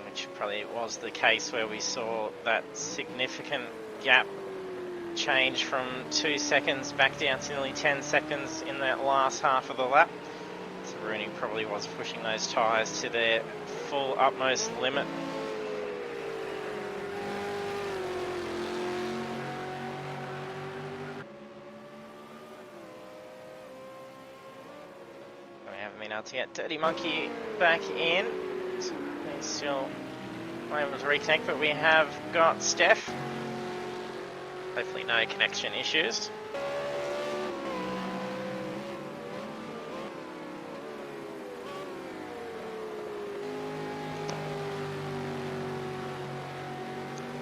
which probably was the case where we saw that significant gap change from 2 seconds back down to nearly 10 seconds in that last half of the lap. So Rooney probably was pushing those tyres to their full utmost limit. We haven't been able to get Dirty Monkey back in. So he's still able to reconnect, but we have got Steph. Hopefully no connection issues.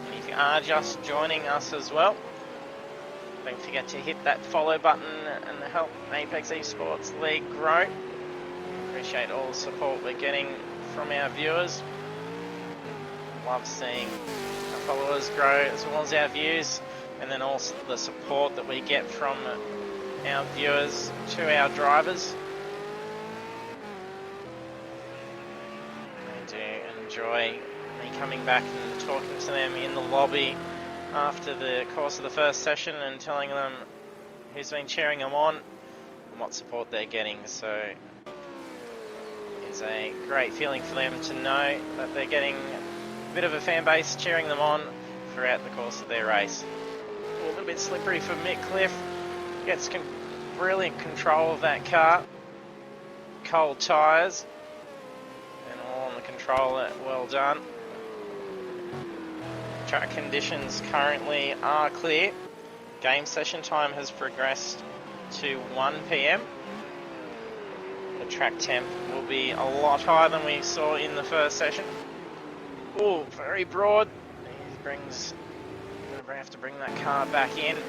And if you are just joining us as well, don't forget to hit that follow button and help Apex eSports League grow. Appreciate all the support we're getting from our viewers. Love seeing our followers grow as well as our views, and then also the support that we get from our viewers to our drivers. I do enjoy me coming back and talking to them in the lobby after the course of the first session and telling them who's been cheering them on and what support they're getting. So it's a great feeling for them to know that they're getting a bit of a fan base cheering them on throughout the course of their race. A little bit slippery for Mick Cliff. Gets brilliant control of that car. Cold tyres. And all on the controller. Well done. Track conditions currently are clear. Game session time has progressed to 1 PM. The track temp will be a lot higher than we saw in the first session. Oh, very broad. He brings... We have to bring that car back in. A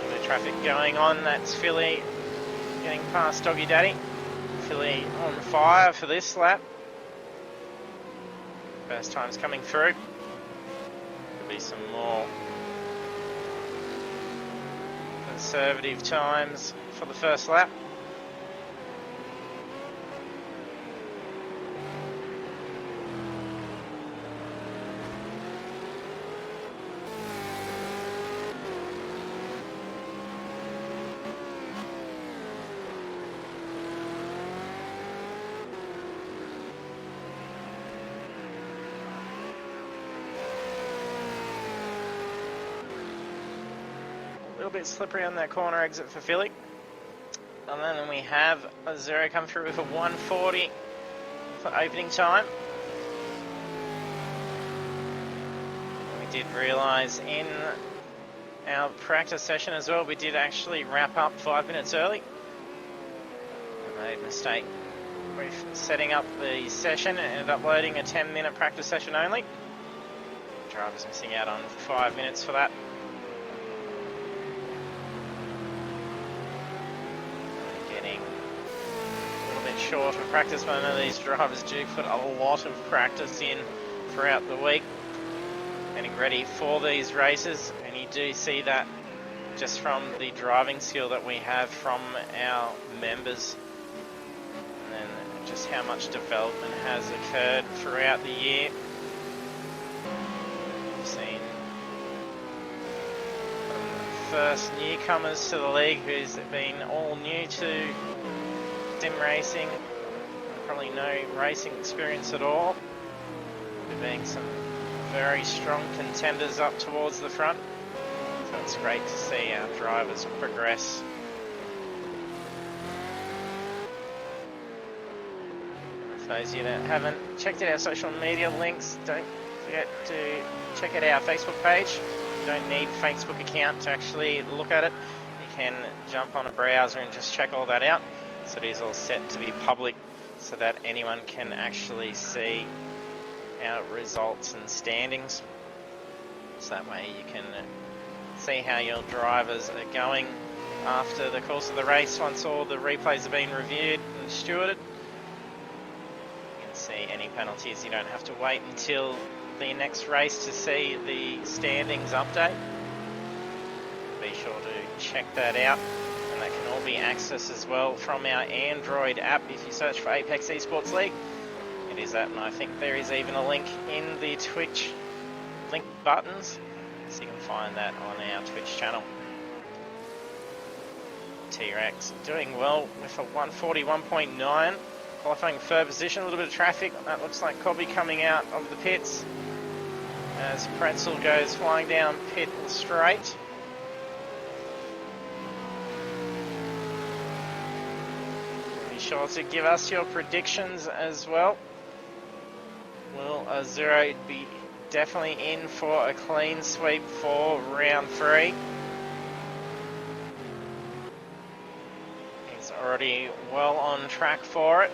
bit of traffic going on. That's Philly getting past Doggy Daddy. Philly on fire for this lap. First time's coming through. There'll be some more conservative times for the first lap. A little bit slippery on that corner exit for Philly. And then we have Azuro come through with a 140 for opening time. did realise in our practice session as well, we did actually wrap up 5 minutes early. I made a mistake with setting up the session and ended up loading a 10-minute practice session only. Driver's missing out on 5 minutes for that. Getting a little bit short of practice, but I know these drivers do put a lot of practice in throughout the week, getting ready for these races, and you do see that just from the driving skill that we have from our members, and just how much development has occurred throughout the year. We've seen first newcomers to the league who's been all new to sim racing, probably no racing experience at all. There being some very strong contenders up towards the front, so it's great to see our drivers progress. For those of you that haven't checked out our social media links, don't forget to check out our Facebook page. You don't need a Facebook account to actually look at it. You can jump on a browser and just check all that out. So it is all set to be public so that anyone can actually see our results and standings. So that way you can see how your drivers are going after the course of the race once all the replays have been reviewed and stewarded. You can see any penalties. You don't have to wait until the next race to see the standings update. Be sure to check that out, and that can all be accessed as well from our Android app if you search for Apex eSports League. It is that, and I think there is even a link in the Twitch link buttons, so you can find that on our Twitch channel. T-Rex doing well with a 141.9, qualifying third position. A little bit of traffic. That looks like Cobby coming out of the pits as Pretzel goes flying down pit straight. Be sure to give us your predictions as well. Will Azuro be definitely in for a clean sweep for round 3? He's already well on track for it.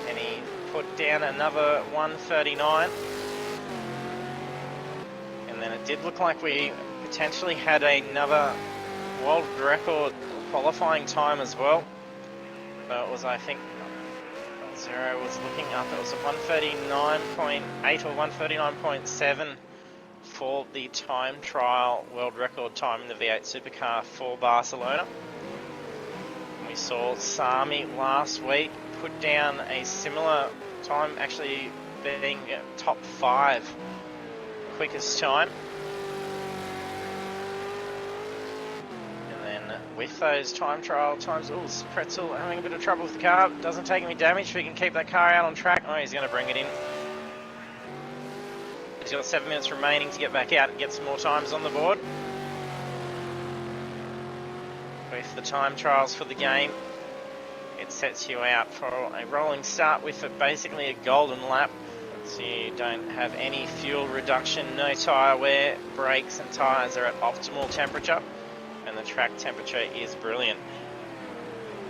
And he put down another 139. And then it did look like we potentially had another world record qualifying time as well. So it was, I think, Zero was looking up, it was a 139.8 or 139.7 for the time trial world record time in the V8 Supercar for Barcelona. We saw Sami last week put down a similar time, actually being top 5 quickest time. With those time trial times, Pretzel having a bit of trouble with the car, doesn't take any damage, we can keep that car out on track. Oh, he's going to bring it in. He's got 7 minutes remaining to get back out and get some more times on the board. With the time trials for the game, it sets you out for a rolling start with basically a golden lap. So you don't have any fuel reduction, no tyre wear, brakes and tyres are at optimal temperature. And the track temperature is brilliant.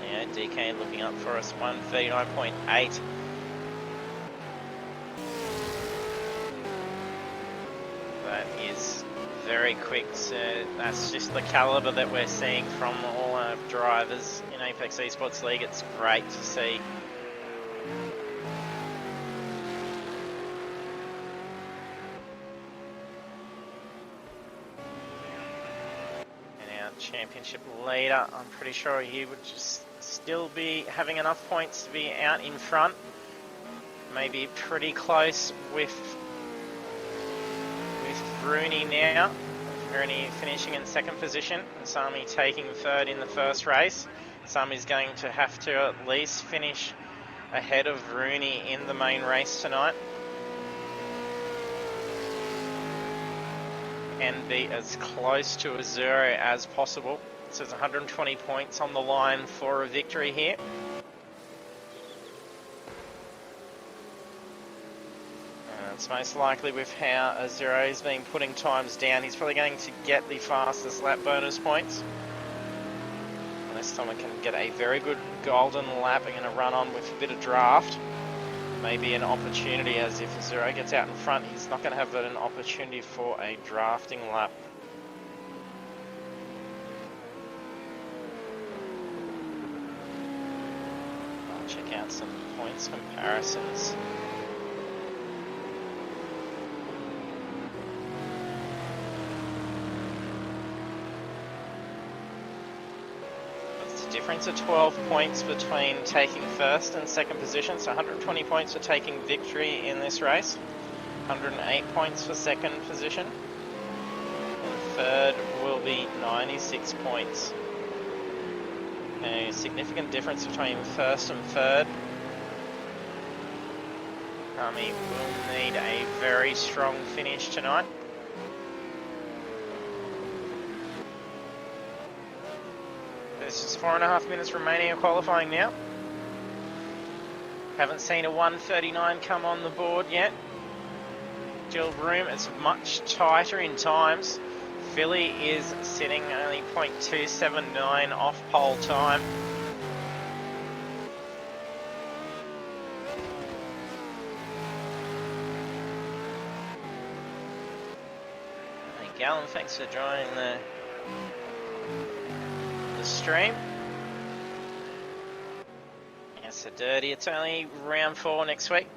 Yeah, DK looking up for us, 139.8. That is very quick, so that's just the calibre that we're seeing from all our drivers in Apex eSports League. It's great to see. Championship leader, I'm pretty sure he would just still be having enough points to be out in front. Maybe pretty close with Rooney now. Rooney finishing in second position, and Sami taking third in the first race. Sami's going to have to at least finish ahead of Rooney in the main race tonight. And be as close to a 0 as possible. So there's 120 points on the line for a victory here. It's most likely with how Zero's been putting times down, he's probably going to get the fastest lap bonus points. Unless someone can get a very good golden lap and a run on with a bit of draft. Maybe an opportunity, as if Zero gets out in front, he's not going to have an opportunity for a drafting lap. I'll check out some points comparisons. Difference of 12 points between taking first and second position, so 120 points for taking victory in this race, 108 points for second position, and third will be 96 points. A significant difference between first and third. Army will need a very strong finish tonight. There's just 4.5 minutes remaining of qualifying now. Haven't seen a 1:39 come on the board yet. Still room, it's much tighter in times. Philly is sitting only 0.279 off pole time. Hey Gallon, thanks for joining the stream. Yes, so dirty. It's only round 4 next week.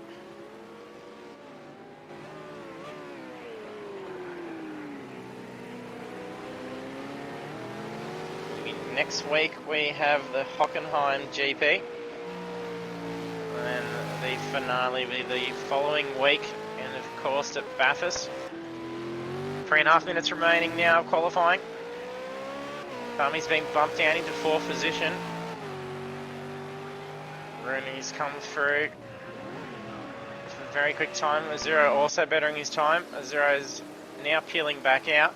Next week we have the Hockenheim GP. And then the finale will be the following week, and of course at Bathurst. 3.5 minutes remaining now of qualifying. He's been bumped down into 4th position. Rooney's come through with a very quick time. Azuro also bettering his time. Azuro's now peeling back out.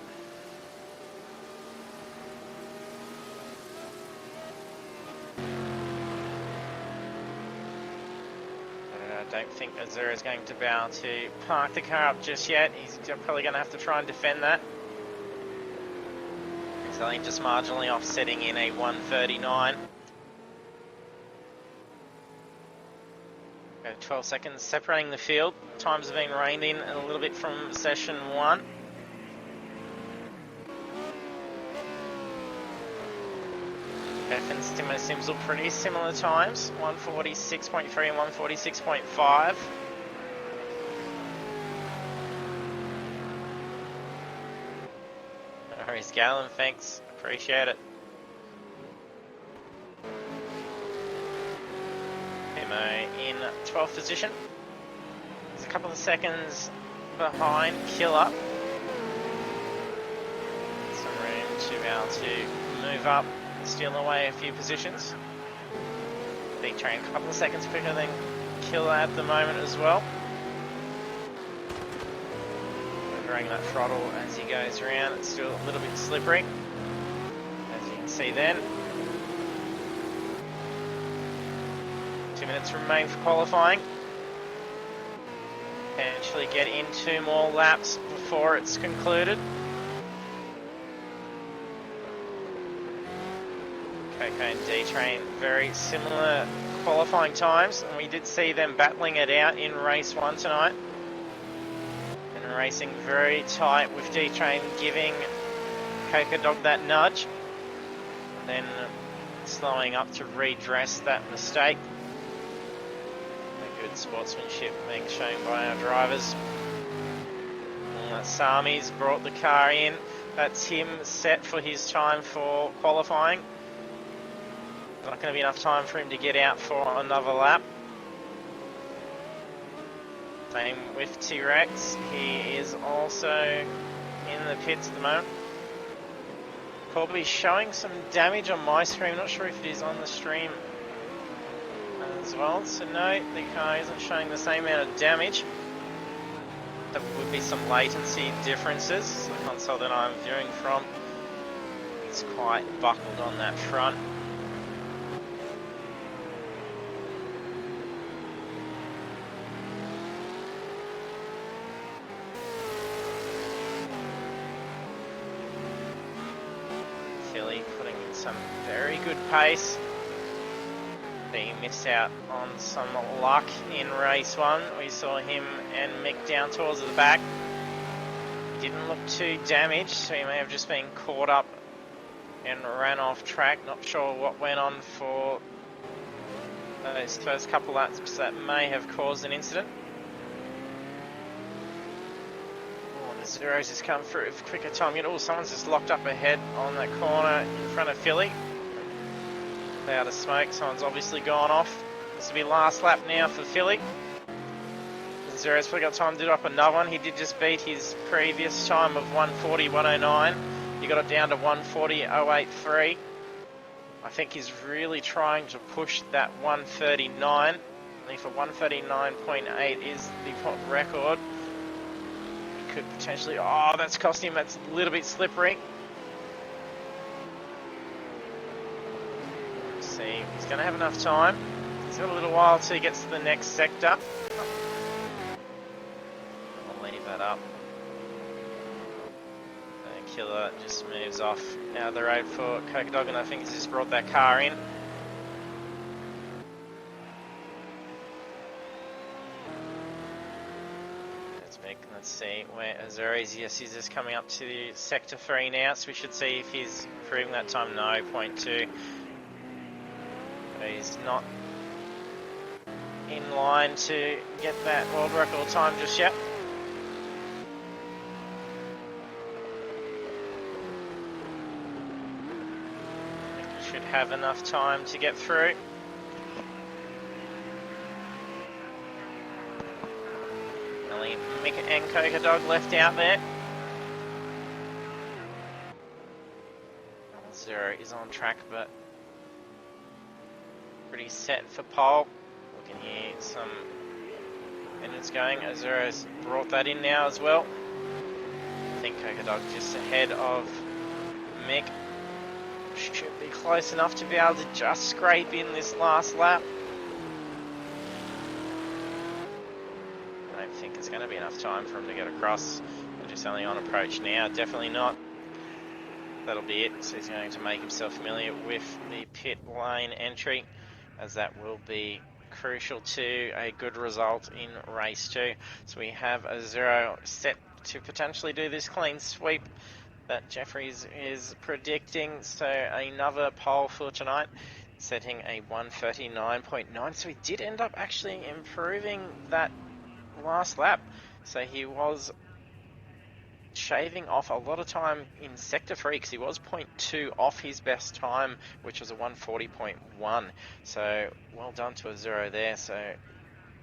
I don't think Azuro's going to be able to park the car up just yet. He's probably going to have to try and defend that. So I think just marginally offsetting in a 1:39. 12 seconds separating the field. Times have been reined in a little bit from session 1. Beth and Timo Sims are pretty similar times. 1:46.3 and 1:46.5. Harry's Gallon, thanks. Appreciate it. Timo in 12th position. He's a couple of seconds behind Killer. Some room to be able to move up and steal away a few positions. Big train, a couple of seconds quicker than Killer at the moment as well. That throttle as he goes around. It's still a little bit slippery, as you can see then. 2 minutes remain for qualifying. Potentially get in 2 more laps before it's concluded. Coco and D-Train, very similar qualifying times, and we did see them battling it out in race 1 tonight. Racing very tight with D-Train giving Coca Dog that nudge, then slowing up to redress that mistake. A good sportsmanship being shown by our drivers. And Sami's brought the car in. That's him set for his time for qualifying. Not going to be enough time for him to get out for another lap. Same with T-Rex, he is also in the pits at the moment. Probably showing some damage on my screen, not sure if it is on the stream as well. So no, the car isn't showing the same amount of damage. There would be some latency differences. The console that I'm viewing from is quite buckled on that front. some very good pace. He missed out on some luck in race 1. We saw him and Mick down towards the back. Didn't look too damaged, so he may have just been caught up and ran off track. Not sure what went on for those first couple laps that may have caused an incident. Oh, the Zeros just come through with quicker time. Oh, someone's just locked up ahead on that corner in front of Philly. Cloud of smoke, someone's obviously gone off. This will be last lap now for Philly. Zero's probably got time to do up another one. He did just beat his previous time of 140.109. He got it down to 140.083. I think he's really trying to push that 139. I think for 139.8 is the record. He could potentially... Oh, that's cost him. That's a little bit slippery. Let's see. He's going to have enough time. He's got a little while till he gets to the next sector. I'll leave that up. Killer just moves off out of the road for Coca Dog, and I think he's just brought that car in. Let's see where Azura is. Yes, he's just coming up to sector 3 now, so we should see if he's improving that time. No, 0.2. But he's not in line to get that world record time just yet. Should have enough time to get through. Only Mick and Coca Dog left out there. Zero is on track, but pretty set for pole. We can hear some engines going. Azuro's brought that in now as well. I think Coca Dog just ahead of Mick. Should be close enough to be able to just scrape in this last lap. I don't think it's going to be enough time for him to get across. We're just only on approach now. Definitely not. That'll be it. So he's going to make himself familiar with the pit lane entry, as that will be crucial to a good result in race 2. So we have a 0 set to potentially do this clean sweep that Jeffries is predicting. So another pole for tonight, setting a 139.9. So he did end up actually improving that last lap. So he was shaving off a lot of time in sector 3 because he was 0.2 off his best time, which was a 140.1. So well done to a 0 there. So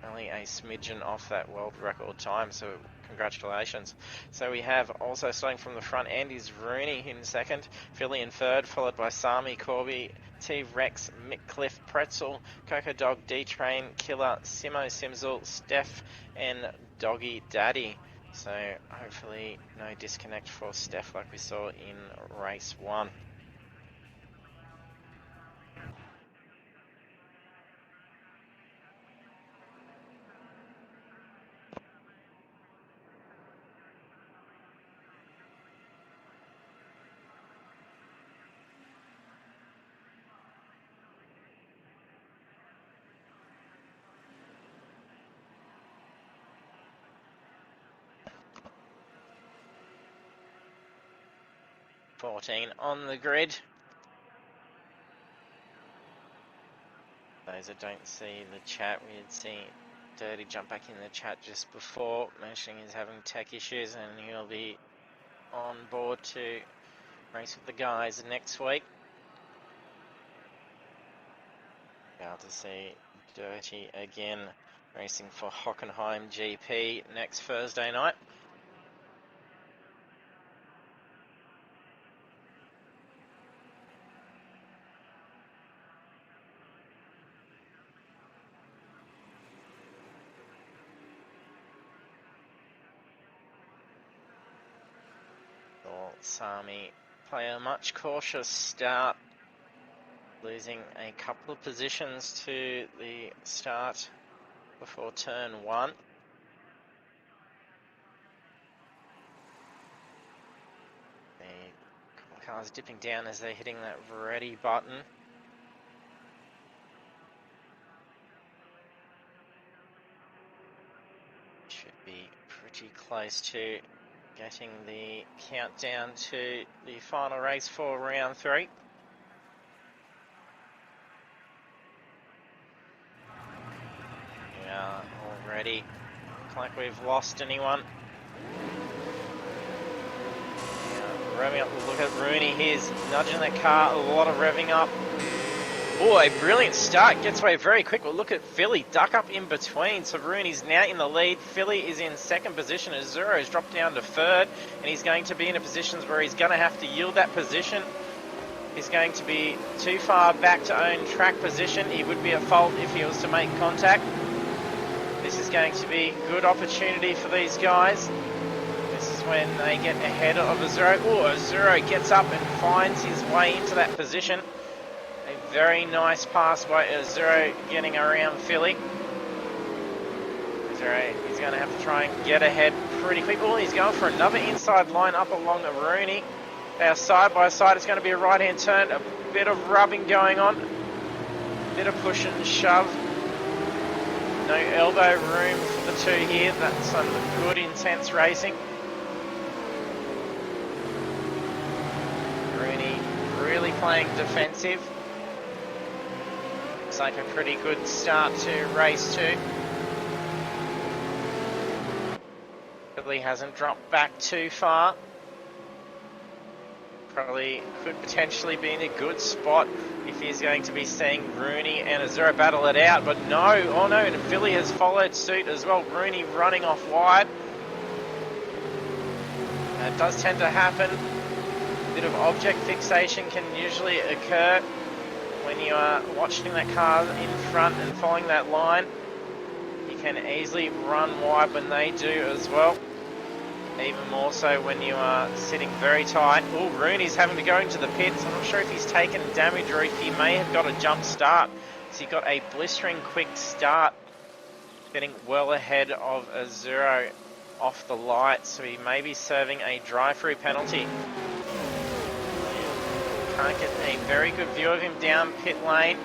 only a smidgen off that world record time, so congratulations. So we have also starting from the front end is Rooney in second, Philly in third, followed by Sami, Corby, T-Rex, Mick Pretzel, Coco Dog, D-Train, Killer, Simo Simzel, Steph, and Doggy Daddy. So hopefully no disconnect for Steph like we saw in race 1. On the grid. Those that don't see the chat, we had seen Dirty jump back in the chat just before, mentioning he's having tech issues and he'll be on board to race with the guys next week. About to see Dirty again racing for Hockenheim GP next Thursday night. Sami play a much cautious start, losing a couple of positions to the start before turn 1. A Cars dipping down as they're hitting that ready button. Should be pretty close to getting the countdown to the final race for round 3. We are already, look like we've lost anyone. Revving up, look at Rooney, he's nudging that car, a lot of revving up. Oh, a brilliant start, gets away very quick. Well, look at Philly, duck up in between. So Rooney's now in the lead. Philly is in second position. Azuro's dropped down to third, and he's going to be in a position where he's going to have to yield that position. He's going to be too far back to own track position. He would be at fault if he was to make contact. This is going to be a good opportunity for these guys. This is when they get ahead of Azuro. Oh, Azuro gets up and finds his way into that position. A very nice pass by Azuro getting around Philly. Azuro is going to have to try and get ahead pretty quick. Oh, he's going for another inside line up along Rooney. They are side by side. It's going to be a right-hand turn. A bit of rubbing going on. A bit of push and shove. No elbow room for the two here. That's some good, intense racing. Rooney really playing defensive. Looks like a pretty good start to race 2. Probably hasn't dropped back too far. Probably could potentially be in a good spot if he's going to be seeing Rooney and Azuro battle it out, but no, oh no, and Philly has followed suit as well. Rooney running off wide. It does tend to happen. A bit of object fixation can usually occur when you are watching that car in front and following that line. You can easily run wide when they do as well. Even more so when you are sitting very tight. Oh, Rooney's having to go into the pits. I'm not sure if he's taken damage or if he may have got a jump start. So he got a blistering quick start, getting well ahead of Azuro off the light. So he may be serving a drive-through penalty. Can't get a very good view of him down pit lane.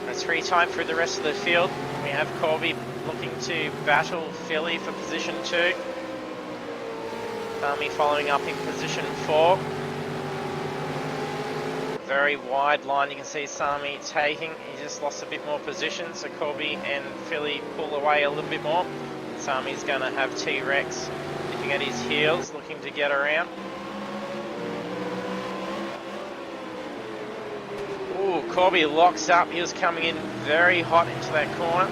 As free time through the rest of the field, we have Corby looking to battle Philly for position 2. Sami following up in position 4. Very wide line, you can see Sami taking. He just lost a bit more position, so Corby and Philly pull away a little bit more. Sami's going to have T-Rex looking at his heels, looking to get around. Ooh, Corby locks up. He was coming in very hot into that corner.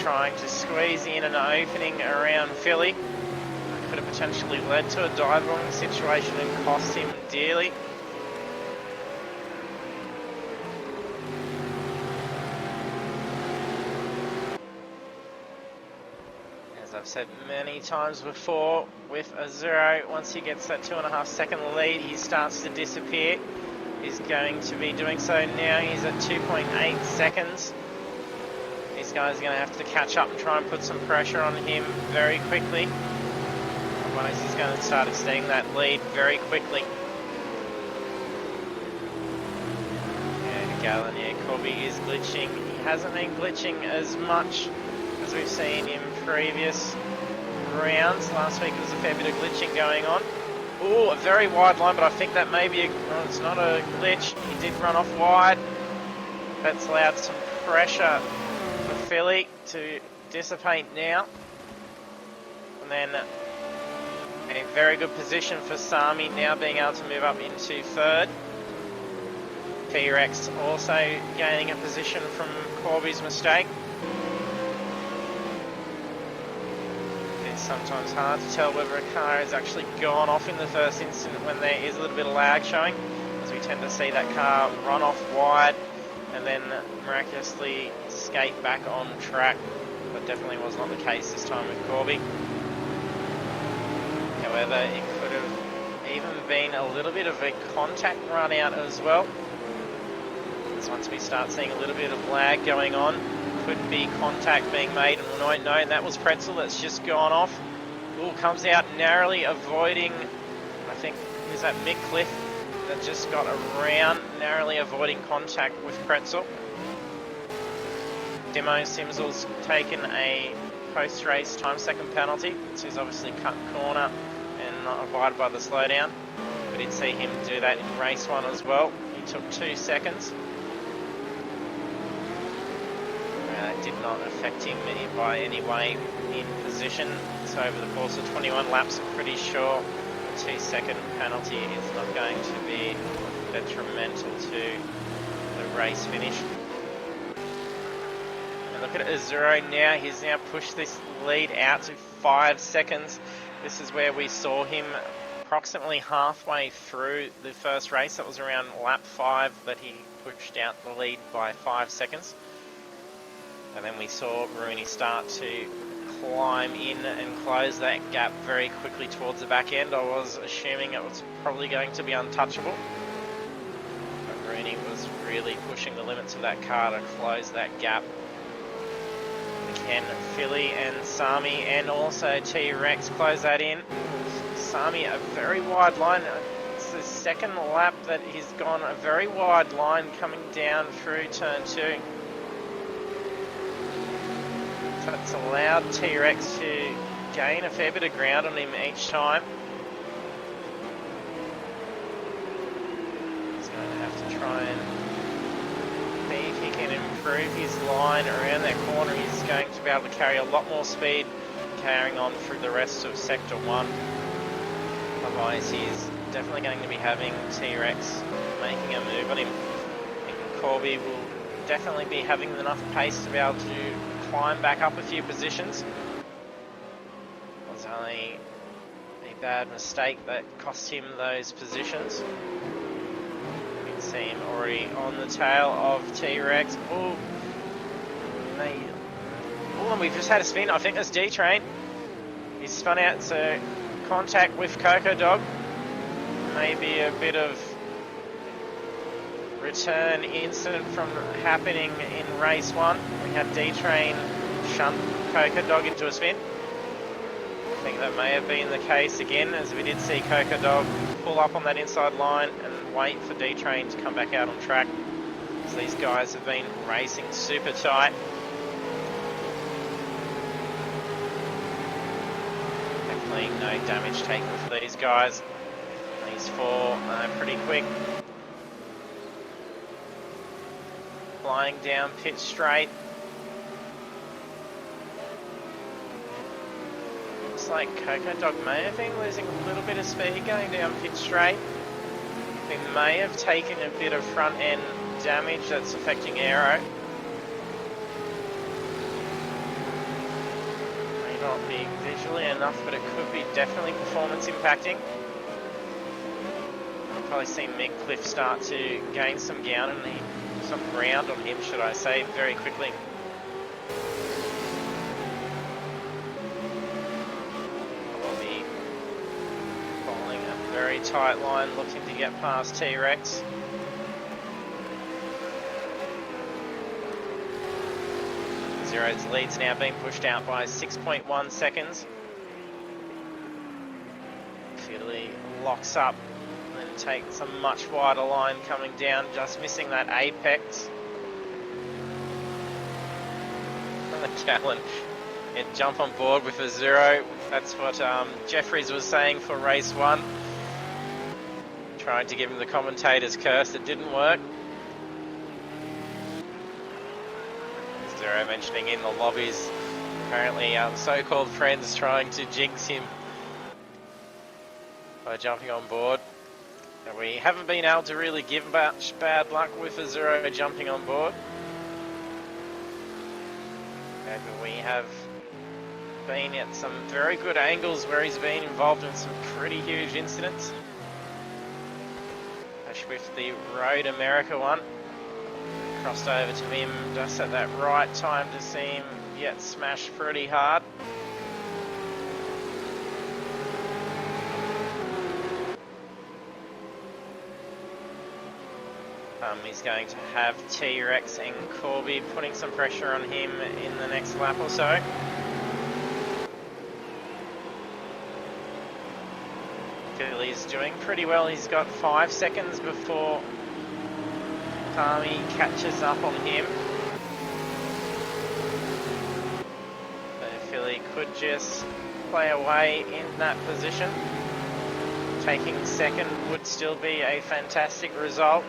Trying to squeeze in an opening around Philly. Could have potentially led to a dive bombing situation and cost him dearly. As I've said many times before, with Azuro, once he gets that 2.5 second lead, he starts to disappear. He's going to be doing so now. He's at 2.8 seconds. These guys are going to have to catch up and try and put some pressure on him very quickly. Otherwise he's going to start extending that lead very quickly. And Gallon, yeah, Corby is glitching. He hasn't been glitching as much as we've seen in previous rounds. Last week there was a fair bit of glitching going on. Oh, a very wide line, but I think that may be it's not a glitch. He did run off wide. That's allowed some pressure for Philly to dissipate now. And then a very good position for Sami now being able to move up into third. T-Rex also gaining a position from Corby's mistake. It's sometimes hard to tell whether a car has actually gone off in the first instant when there is a little bit of lag showing, as we tend to see that car run off wide and then miraculously skate back on track. That definitely was not the case this time with Corby. However, it could have even been a little bit of a contact run out as well. Because once we start seeing a little bit of lag going on, could be contact being made, and we don't know, and that was Pretzel that's just gone off. Ooh, comes out narrowly avoiding, I think, is that Mick Cliff that just got around, narrowly avoiding contact with Pretzel. Demo Simsel's taken a post-race time-second penalty, so he's obviously cut corner and not abided by the slowdown. We did see him do that in race 1 as well. He took 2 seconds. That did not affect him by any way in position. So over the course of 21 laps, I'm pretty sure a 2-second penalty is not going to be detrimental to the race finish. And look at Azuro now. He's now pushed this lead out to 5 seconds. This is where we saw him approximately halfway through the first race. That was around lap 5 that he pushed out the lead by 5 seconds. And then we saw Rooney start to climb in and close that gap very quickly towards the back end. I was assuming it was probably going to be untouchable. But Rooney was really pushing the limits of that car to close that gap. Ken, Philly and Sami and also T-Rex close that in. Sami, a very wide line. It's the second lap that he's gone a very wide line coming down through turn 2. That's allowed T-Rex to gain a fair bit of ground on him each time. He's going to have to try and see if he can improve his line around that corner. He's going to be able to carry a lot more speed carrying on through the rest of Sector 1. Otherwise, he's definitely going to be having T-Rex making a move on him. I think Corby will definitely be having enough pace to be able to climb back up a few positions. It was only a bad mistake that cost him those positions. You can see him already on the tail of T-Rex. Oh, and we've just had a spin. I think that's D-Train. He's spun out, so contact with Coco Dog. Maybe a bit of return incident from happening in race 1. We had D-Train shunt Coco Dog into a spin. I think that may have been the case again, as we did see Coco Dog pull up on that inside line and wait for D-Train to come back out on track. So these guys have been racing super tight. Definitely no damage taken for these guys. These 4 are pretty quick. Flying down pit straight. Looks like Coco Dog may have been losing a little bit of speed going down pit straight. He may have taken a bit of front end damage that's affecting aero. May not be visually enough, but it could be definitely performance impacting. We've probably seen Mick Cliff start to gain some ground on him, should I say, very quickly. Will be following a very tight line, looking to get past T-Rex. Zero's lead's now being pushed out by 6.1 seconds. Philly locks up and takes a much wider line coming down, just missing that apex. Callan, jump on board with a 0. That's what Jeffries was saying for race 1. Trying to give him the commentator's curse, it didn't work. Zero mentioning in the lobbies, apparently so-called friends trying to jinx him by jumping on board. And we haven't been able to really give much bad luck with a 0 jumping on board. And we have been at some very good angles where he's been involved in some pretty huge incidents. With the Road America one. Crossed over to him just at that right time to see him get smashed pretty hard. He's going to have T-Rex and Corby putting some pressure on him in the next lap or so. he's doing pretty well. He's got 5 seconds before Tommy catches up on him. So Philly could just play away in that position. Taking second would still be a fantastic result.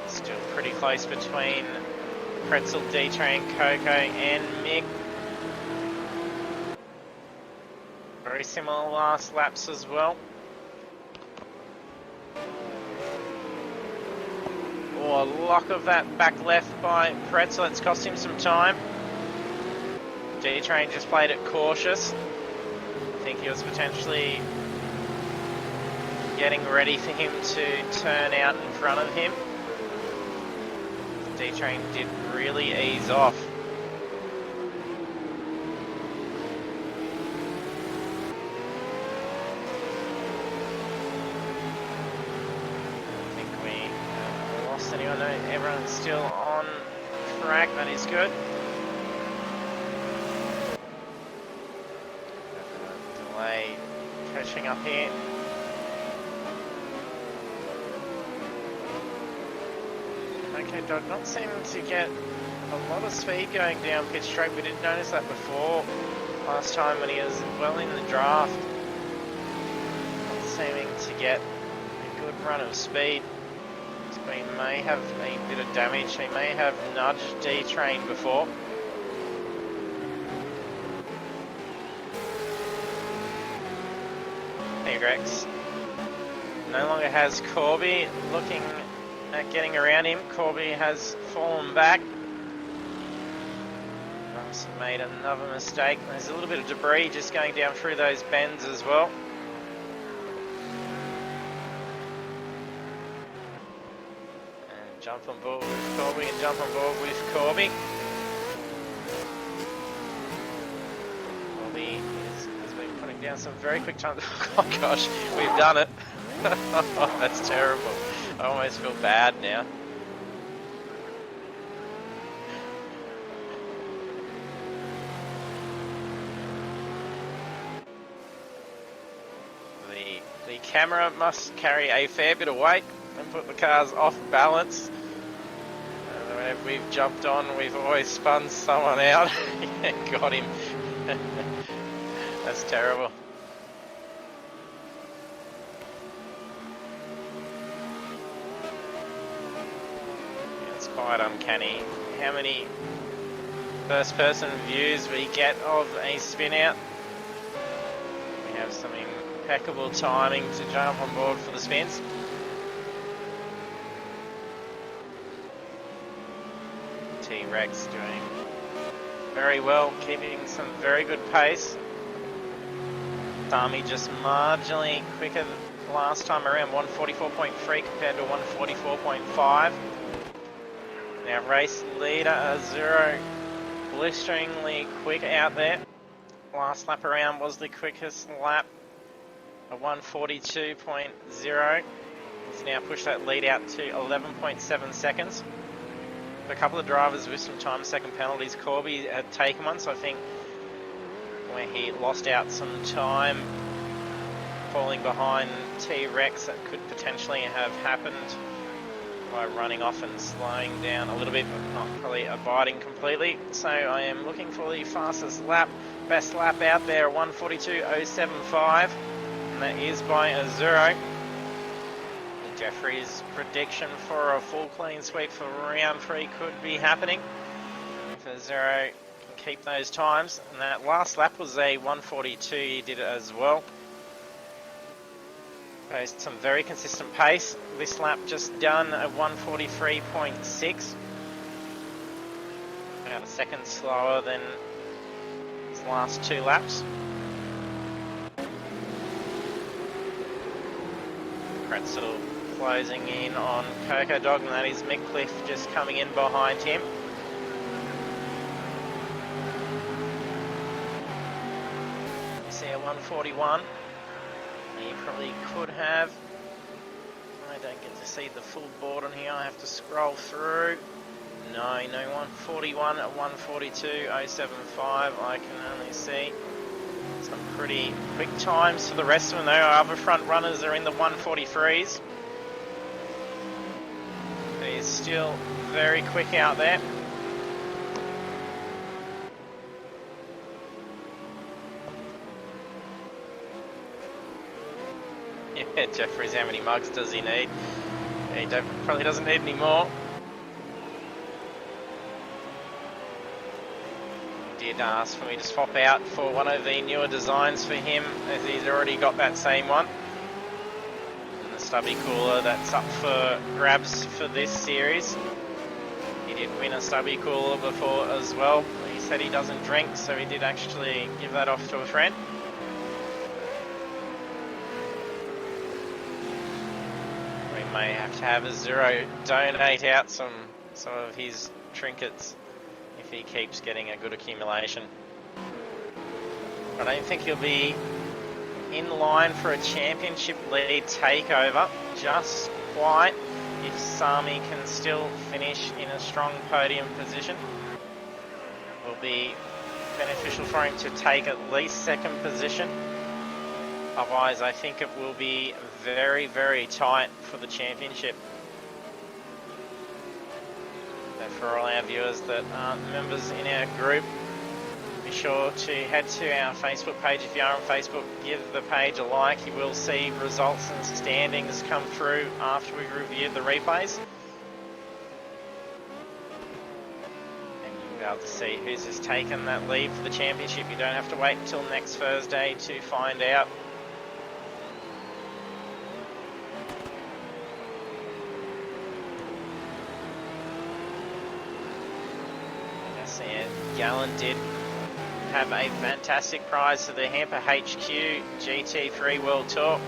Still pretty close between Pretzel, D-Train, Coco and Mick. Very similar last laps as well. Oh, a lock of that back left by Pretzel. It's cost him some time. D-Train just played it cautious. I think he was potentially getting ready for him to turn out in front of him. D-Train did really ease off. I think we lost anyone. No, everyone's still on track. That is good. Delay catching up here. Okay, Dog not seeming to get a lot of speed going down pit straight. We didn't notice that before last time when he was well in the draft. Not seeming to get a good run of speed. So he may have a bit of damage. He may have nudged D-Train before. T-Rex no longer has Corby looking at getting around him. Corby has fallen back. Made another mistake. There's a little bit of debris just going down through those bends as well. And jump on board with Corby and jump on board with Corby. Corby has been putting down some very quick time. Oh gosh, we've done it. That's terrible. I almost feel bad now. The camera must carry a fair bit of weight and put the cars off balance. Whenever we've jumped on, we've always spun someone out. Got him. That's terrible. It's quite uncanny how many first person views we get of a spin out. We have some impeccable timing to jump on board for the spins. T-Rex doing very well, keeping some very good pace. Sami just marginally quicker than last time around, 144.3 compared to 144.5. Now race leader Azuro blisteringly quick out there. Last lap around was the quickest lap, a 142.0. He's now pushed that lead out to 11.7 seconds. A couple of drivers with some time second penalties. Corby had taken one, so I think where he lost out some time falling behind T-Rex, that could potentially have happened by running off and slowing down a little bit, but not probably abiding completely. So I am looking for the fastest lap, best lap out there, 142.075, and that is by Azuro. Jeffrey's prediction for a full clean sweep for round 3 could be happening if Azuro can keep those times. And that last lap was a 142, he did it as well. Posed some very consistent pace. This lap just done a 143.6. About a second slower than his last 2 laps. Pretzel closing in on Coco Dog, and that is Mick Cliff just coming in behind him. You see a 141. He probably could have I don't get to see the full board on here. I have to scroll through. No 141 at 142.075. I can only see some pretty quick times for the rest of them, though. Our other front runners are in the 143s. He's still very quick out there. Yeah, Jeffries, how many mugs does he need? He probably doesn't need any more. He did ask for me to swap out for one of the newer designs for him, as he's already got that same one. And the stubby cooler that's up for grabs for this series. He did win a stubby cooler before as well. He said he doesn't drink, so he did actually give that off to a friend. May have to have a Zero donate out some of his trinkets if he keeps getting a good accumulation. I don't think he'll be in line for a championship lead takeover just quite if Sami can still finish in a strong podium position. It will be beneficial for him to take at least second position. Otherwise, I think it will be very, very tight for the championship. So for all our viewers that aren't members in our group, be sure to head to our Facebook page. If you are on Facebook, give the page a like. You will see results and standings come through after we review the replays. And you'll be able to see who's just taken that lead for the championship. You don't have to wait until next Thursday to find out. Gallen did have a fantastic prize for the Hamper HQ GT3 World Tour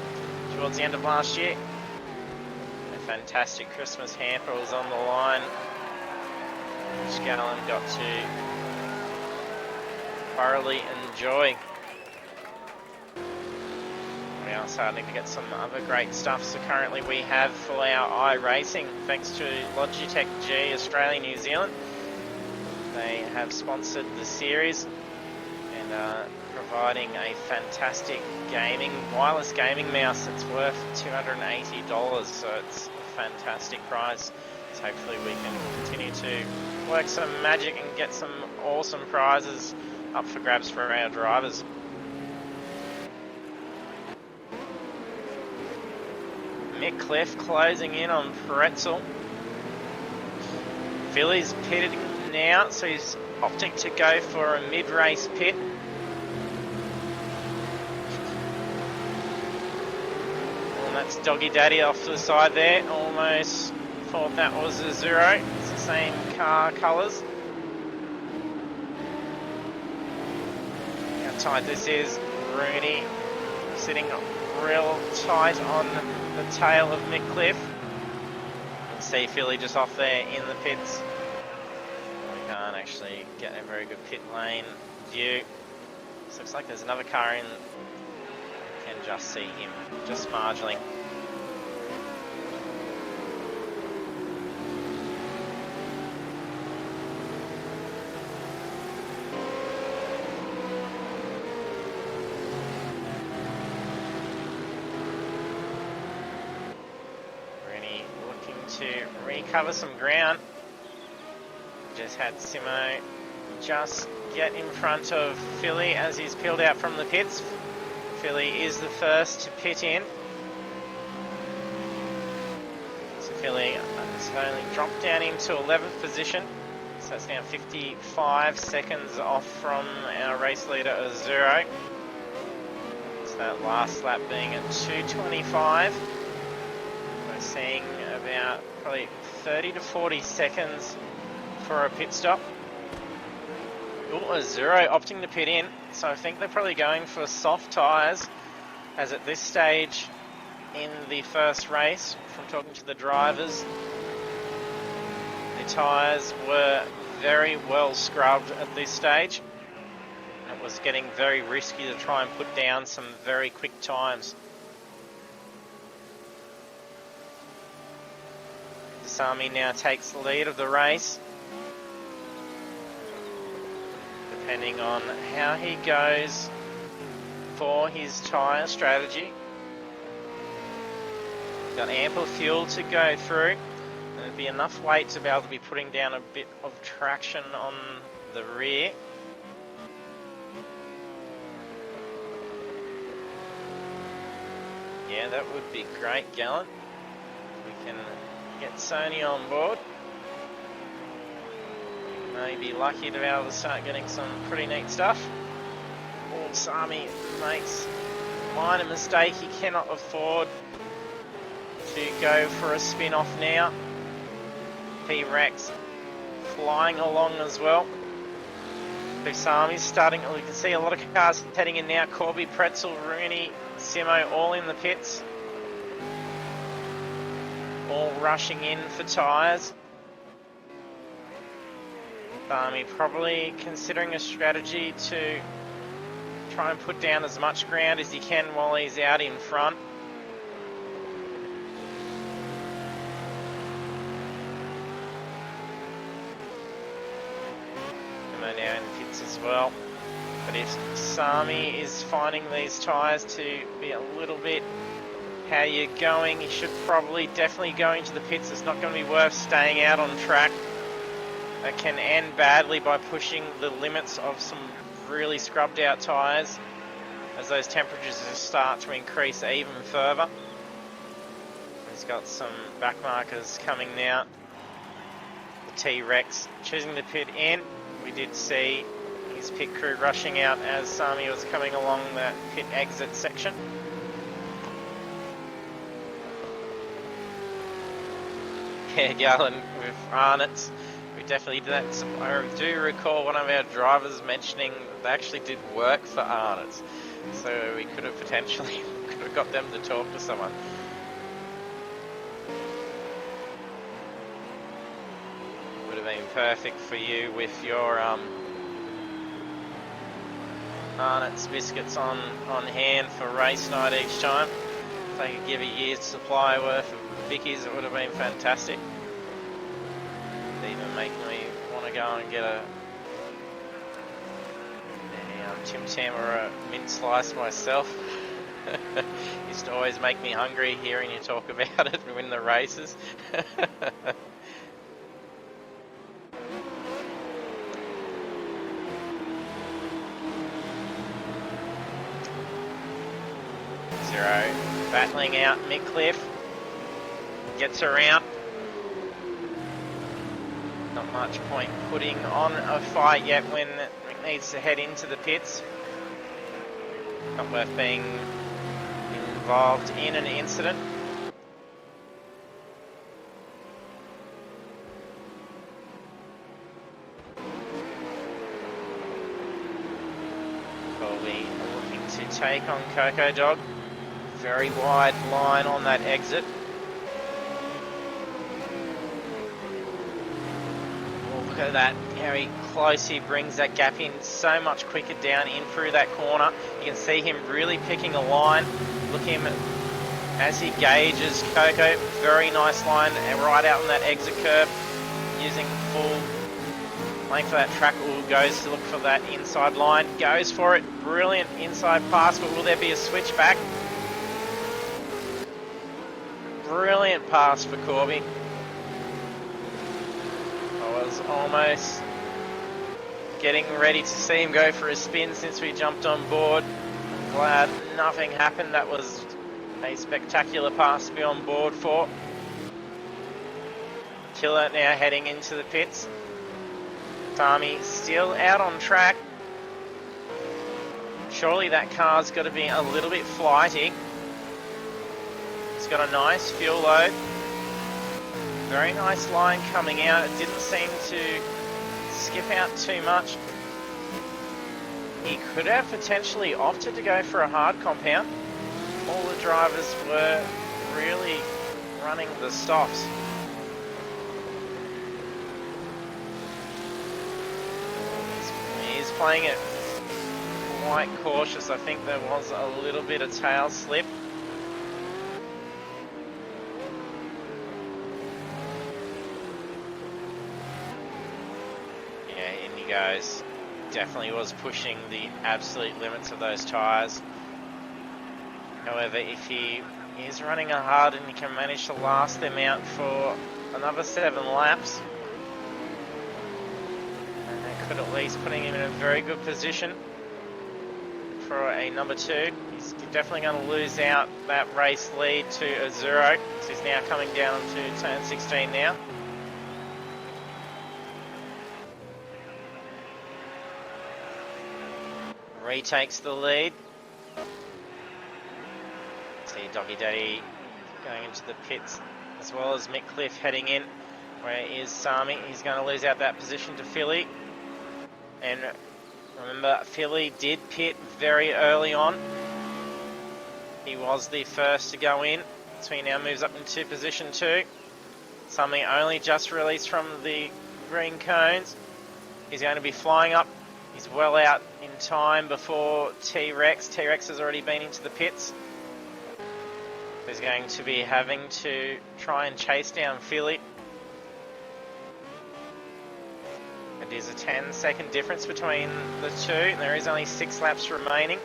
towards the end of last year. A fantastic Christmas hamper was on the line, which Gallen got to thoroughly enjoy. We are starting to get some other great stuff. So currently we have for our iRacing, thanks to Logitech G Australia New Zealand. They have sponsored the series and are providing a fantastic wireless gaming mouse that's worth $280, so it's a fantastic prize. So hopefully we can continue to work some magic and get some awesome prizes up for grabs for our drivers. Mick Cliff closing in on Pretzel. Philly's pitted now, so he's opting to go for a mid-race pit. And that's Doggy Daddy off to the side there. Almost thought that was a Zero. It's the same car colours. How tight this is. Rooney sitting real tight on the tail of Mick Cliff. See Philly just off there in the pits. Can't actually get a very good pit lane view. So looks like there's another car in. Can just see him, just marginally. Rooney looking to recover some ground. Just had Simo just get in front of Philly as he's peeled out from the pits. Philly is the first to pit in. So Philly has only dropped down into 11th position. So it's now 55 seconds off from our race leader Azuro. So that last lap being at 2:25. We're seeing about probably 30 to 40 seconds for a pit stop. Azuro opting to pit in, so I think they're probably going for soft tyres, as at this stage in the first race, from talking to the drivers, the tyres were very well scrubbed at this stage. It was getting very risky to try and put down some very quick times. Sami now takes the lead of the race. Depending on how he goes for his tyre strategy. Got ample fuel to go through. And there'd be enough weight to be able to be putting down a bit of traction on the rear. Yeah, that would be great, Gallant. We can get Sony on board. Maybe lucky to be able to start getting some pretty neat stuff. Oh, Sami makes a minor mistake. He cannot afford to go for a spin-off now. T-Rex flying along as well. Sami's starting, we can see a lot of cars heading in now. Corby, Pretzel, Rooney, Simo all in the pits. All rushing in for tyres. Sami probably considering a strategy to try and put down as much ground as he can while he's out in front. And they're now in the pits as well. But if Sami is finding these tyres to be a little bit how you're going, you should probably definitely go into the pits. It's not going to be worth staying out on track. It can end badly by pushing the limits of some really scrubbed out tyres as those temperatures start to increase even further. He's got some back markers coming now. The T-Rex choosing to pit in. We did see his pit crew rushing out as Sami was coming along that pit exit section. Yeah, Gallon with Arnott's. We definitely did that. I do recall one of our drivers mentioning they actually did work for Arnott's. So we could have potentially got them to talk to someone. Would have been perfect for you with your Arnott's biscuits on hand for race night each time. If they could give a year's supply worth of Vickies, it would have been fantastic. Even making me want to go and get a Tim Tam or a mint slice myself. Used to always make me hungry hearing you talk about it in the races. 0, battling out Midcliffe, gets around. Not much point putting on a fight yet when Mick needs to head into the pits. Not worth being involved in an incident. Colby looking to take on Coco Dog. Very wide line on that exit. Look at that, how close he brings that gap in, so much quicker down in through that corner. You can see him really picking a line. Look him as he gauges Coco. Very nice line and right out on that exit curve, using full length of that track. Goes to look for that inside line, goes for it. Brilliant inside pass, but will there be a switch back? Brilliant pass for Corby. I was almost getting ready to see him go for a spin since we jumped on board. I'm glad nothing happened. That was a spectacular pass to be on board for. Killer now heading into the pits. Sami still out on track. Surely that car's got to be a little bit flighty. It's got a nice fuel load. Very nice line coming out. It didn't seem to skip out too much. He could have potentially opted to go for a hard compound. All the drivers were really running the softs. He's playing it quite cautious. I think there was a little bit of tail slip. goes. Definitely was pushing the absolute limits of those tyres. However, if he is running hard and he can manage to last them out for another 7 laps, and that could at least put him in a very good position for a number 2. He's definitely going to lose out that race lead to a 0. So he's now coming down to turn 16 now. Retakes the lead. See Doggy Daddy going into the pits, as well as Mick Cliff heading in. Where is Sami? He's going to lose out that position to Philly. And remember, Philly did pit very early on. He was the first to go in, so he now moves up into position 2. Sami only just released from the green cones. He's going to be flying up. He's well out in time before T-Rex. T-Rex has already been into the pits. He's going to be having to try and chase down Philly. It is a 10-second difference between the two. There is only 6 laps remaining.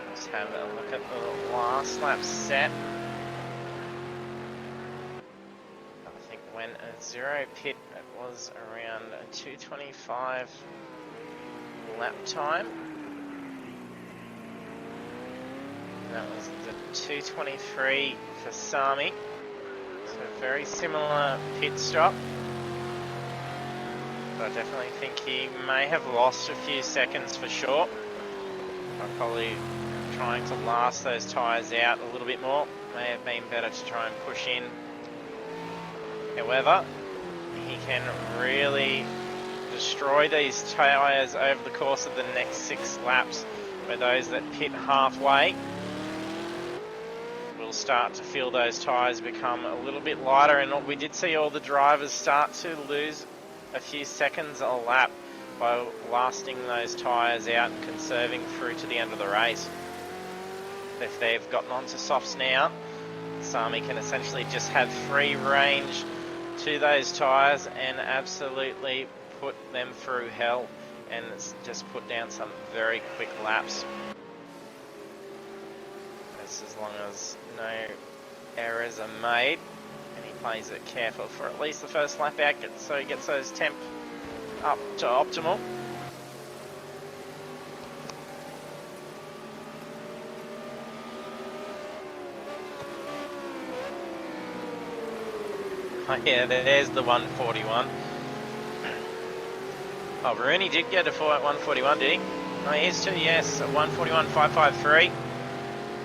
Let's have a look at the last lap set. When a 0 pit, it was around a 2:25 lap time. That was the 2:23 for Sami. So a very similar pit stop. But I definitely think he may have lost a few seconds for sure. I'm probably trying to last those tyres out a little bit more. May have been better to try and push in. However, he can really destroy these tyres over the course of the next 6 laps, where those that pit halfway will start to feel those tyres become a little bit lighter, and we did see all the drivers start to lose a few seconds a lap by lasting those tyres out and conserving through to the end of the race. If they've gotten onto softs now, Sami can essentially just have free range to those tyres and absolutely put them through hell and just put down some very quick laps. That's as long as no errors are made and he plays it careful for at least the first lap out, so he gets those temp up to optimal. Oh yeah, there's the 141. Oh, Rooney did get a 141, did he? No, he is too, yes, a 141.553.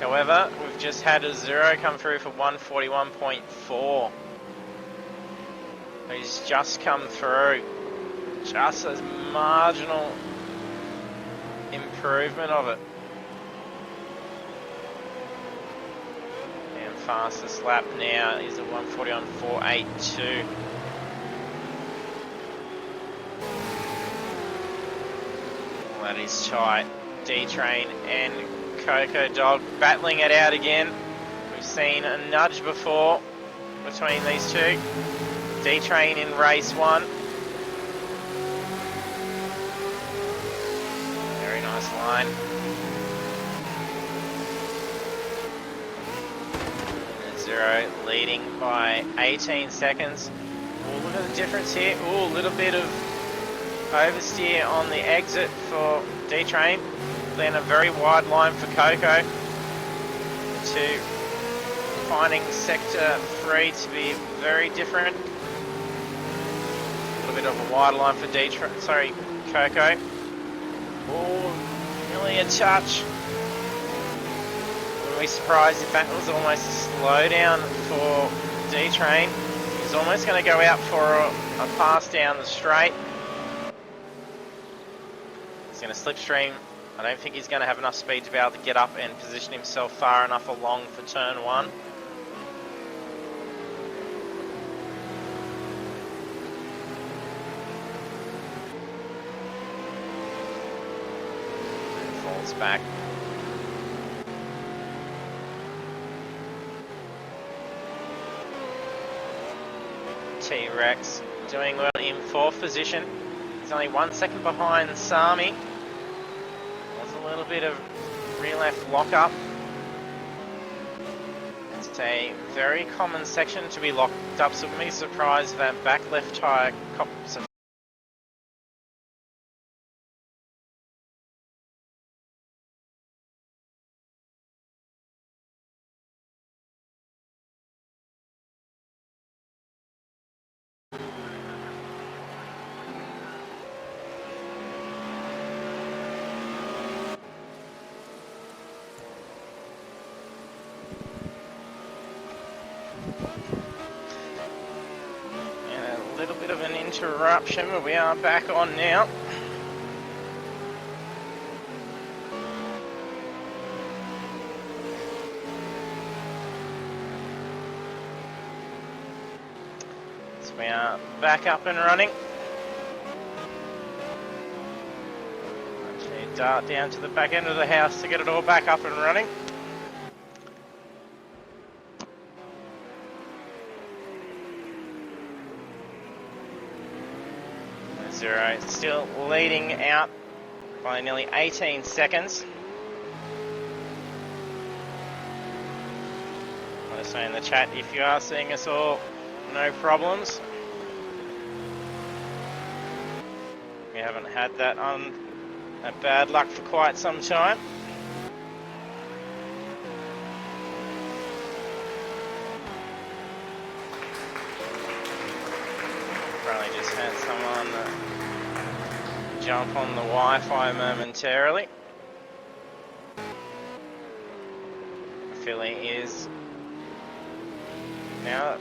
However, we've just had a 0 come through for 141.4. He's just come through. Just a marginal improvement of it. Fastest lap now is a 141.482. That is tight. D-Train and Coco Dog battling it out again. We've seen a nudge before between these two. D-Train in race 1. Very nice line. 0 leading by 18 seconds. Ooh, look at the difference here. Ooh, a little bit of oversteer on the exit for D-Train. Then a very wide line for Coco. To finding sector 3 to be very different. A little bit of a wide line for Coco. Ooh, really a touch. Wouldn't be surprised if that was almost a slowdown for D-Train. He's almost going to go out for a pass down the straight. He's going to slipstream. I don't think he's going to have enough speed to be able to get up and position himself far enough along for turn 1. And falls back. T-Rex doing well in 4th position. He's only 1 second behind Sami. There's a little bit of rear left lock-up. It's a very common section to be locked up, so it wouldn't be surprised if that back left tyre cops a little bit of an interruption, but we are back on now. So we are back up and running. Actually dart down to the back end of the house to get it all back up and running. Zero still leading out by nearly 18 seconds. Let us know in the chat if you are seeing us all, no problems. We haven't had that bad luck for quite some time. Probably just had someone jump on the Wi-Fi momentarily. Philly is now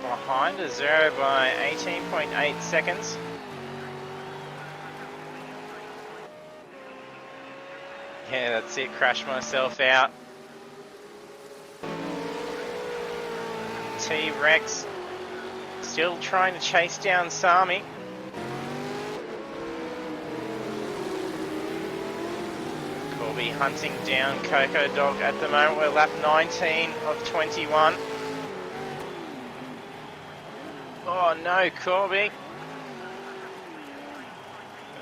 behind a zero by 18.8 seconds. Yeah, that's it, crashed myself out. T-Rex still trying to chase down Sami. Corby hunting down Coco Dog at the moment. We're lap 19 of 21. Oh no, Corby.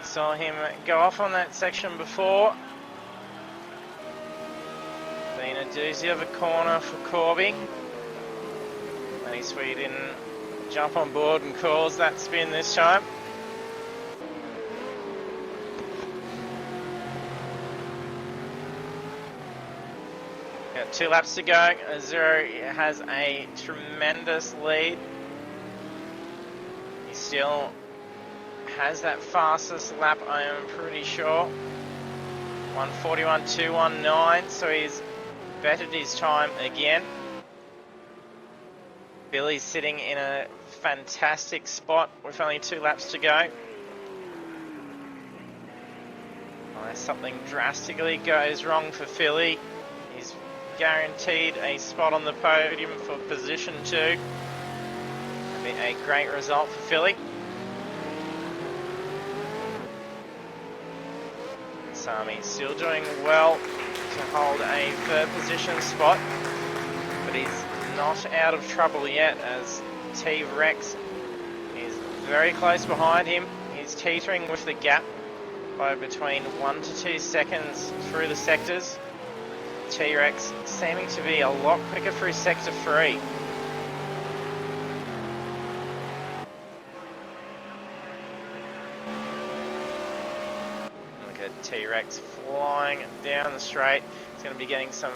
Saw him go off on that section before. Been a doozy of a corner for Corby. And he's sweet in. Jump on board and cause that spin this time. Got 2 laps to go. Zero has a tremendous lead. He still has that fastest lap, I am pretty sure. 1:41.219, so he's bettered his time again. Billy's sitting in a fantastic spot with only 2 laps to go. Unless something drastically goes wrong for Philly, he's guaranteed a spot on the podium for position 2. That'd be a great result for Philly. Sami's still doing well to hold a 3rd position spot, but he's not out of trouble yet, as T-Rex is very close behind him. He's teetering with the gap by between 1 to 2 seconds through the sectors. T-Rex seeming to be a lot quicker through sector 3. Look at T-Rex flying down the straight. He's going to be getting some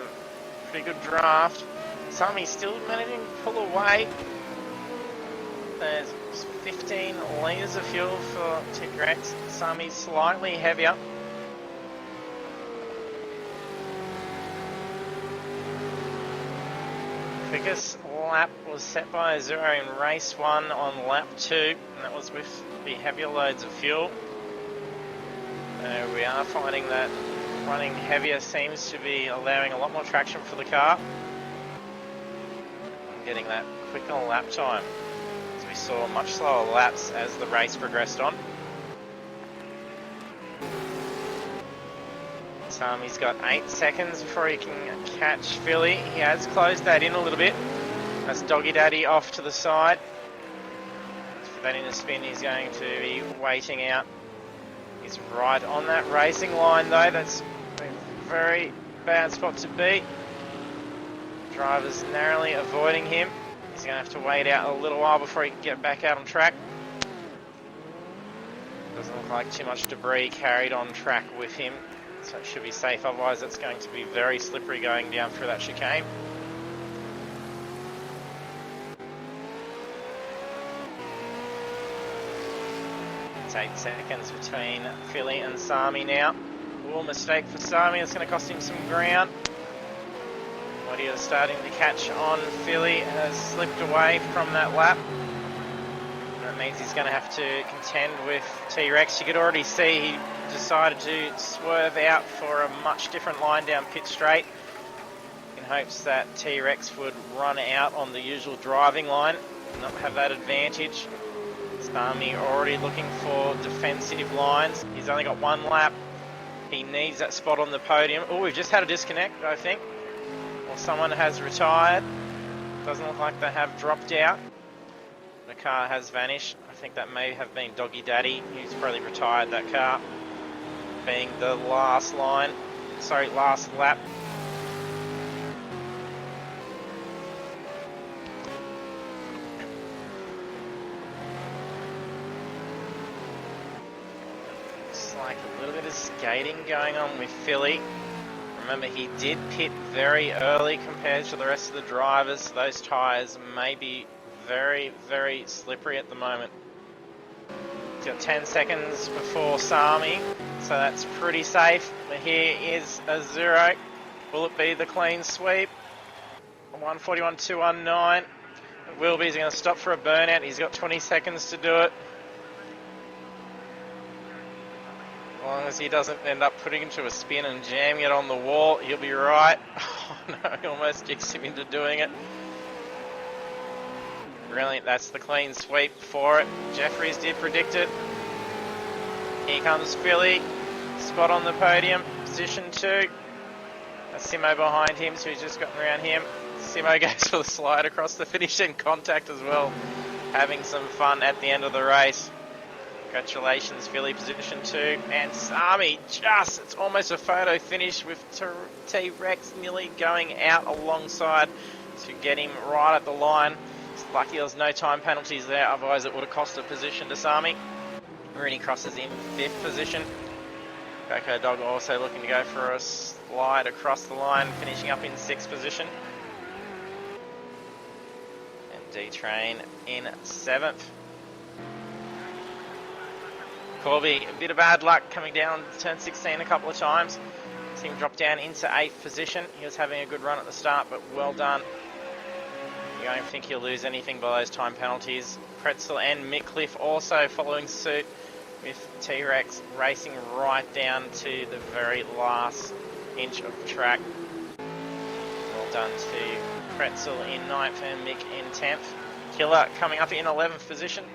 pretty good draft. Sami's still managing to pull away. There's 15 litres of fuel for T-Rex. Sami's slightly heavier. Quickest lap was set by a zero in race 1 on lap 2, and that was with the heavier loads of fuel. We are finding that running heavier seems to be allowing a lot more traction for the car. Getting that quicker lap time, as we saw much slower laps as the race progressed on. Sami's got 8 seconds before he can catch Philly. He has closed that in a little bit. That's Doggy Daddy off to the side. that in a spin, he's going to be waiting out. He's right on that racing line though. That's a very bad spot to be. Driver's narrowly avoiding him. He's going to have to wait out a little while before he can get back out on track. Doesn't look like too much debris carried on track with him, so it should be safe. Otherwise it's going to be very slippery going down through that chicane. It's 8 seconds between Philly and Sami now. Little mistake for Sami, it's going to cost him some ground. What he is starting to catch on Philly has slipped away from that lap. That means he's going to have to contend with T-Rex. You could already see he decided to swerve out for a much different line down pit straight in hopes that T-Rex would run out on the usual driving line and not have that advantage. Sami already looking for defensive lines. He's only got one lap. He needs that spot on the podium. Oh, we've just had a disconnect, I think. Or someone has retired. Doesn't look like they have dropped out. The car has vanished. I think that may have been Doggy Daddy. He's probably retired that car. Being the last line. Sorry, last lap. Looks like a little bit of skating going on with Philly. Remember, he did pit very early compared to the rest of the drivers, so those tyres may be very, very slippery at the moment. He's got 10 seconds before Sami, so that's pretty safe. But here is a 0. Will it be the clean sweep? 141.219. It will be. He's going to stop for a burnout. He's got 20 seconds to do it. As long as he doesn't end up putting into a spin and jamming it on the wall, he'll be right. Oh no, he almost jigs him into doing it. Brilliant, that's the clean sweep for it. Jeffries did predict it. Here comes Philly. Spot on the podium, position 2. That's Simo behind him, so he's just gotten around him. Simo goes for the slide across the finish in contact as well. Having some fun at the end of the race. Congratulations, Philly, position 2. And Sami it's almost a photo finish with T-Rex nearly going out alongside to get him right at the line. It's lucky there was no time penalties there, otherwise it would have cost a position to Sami. Rooney crosses in 5th position. Coco Dog also looking to go for a slide across the line, finishing up in 6th position. And D-Train in 7th. Corby, a bit of bad luck coming down turn 16 a couple of times. See him drop down into 8th position. He was having a good run at the start, but well done. You don't think he'll lose anything by those time penalties. Pretzel and Mickliffe also following suit with T-Rex racing right down to the very last inch of track. Well done to Pretzel in 9th and Mick in 10th. Killer coming up in 11th position.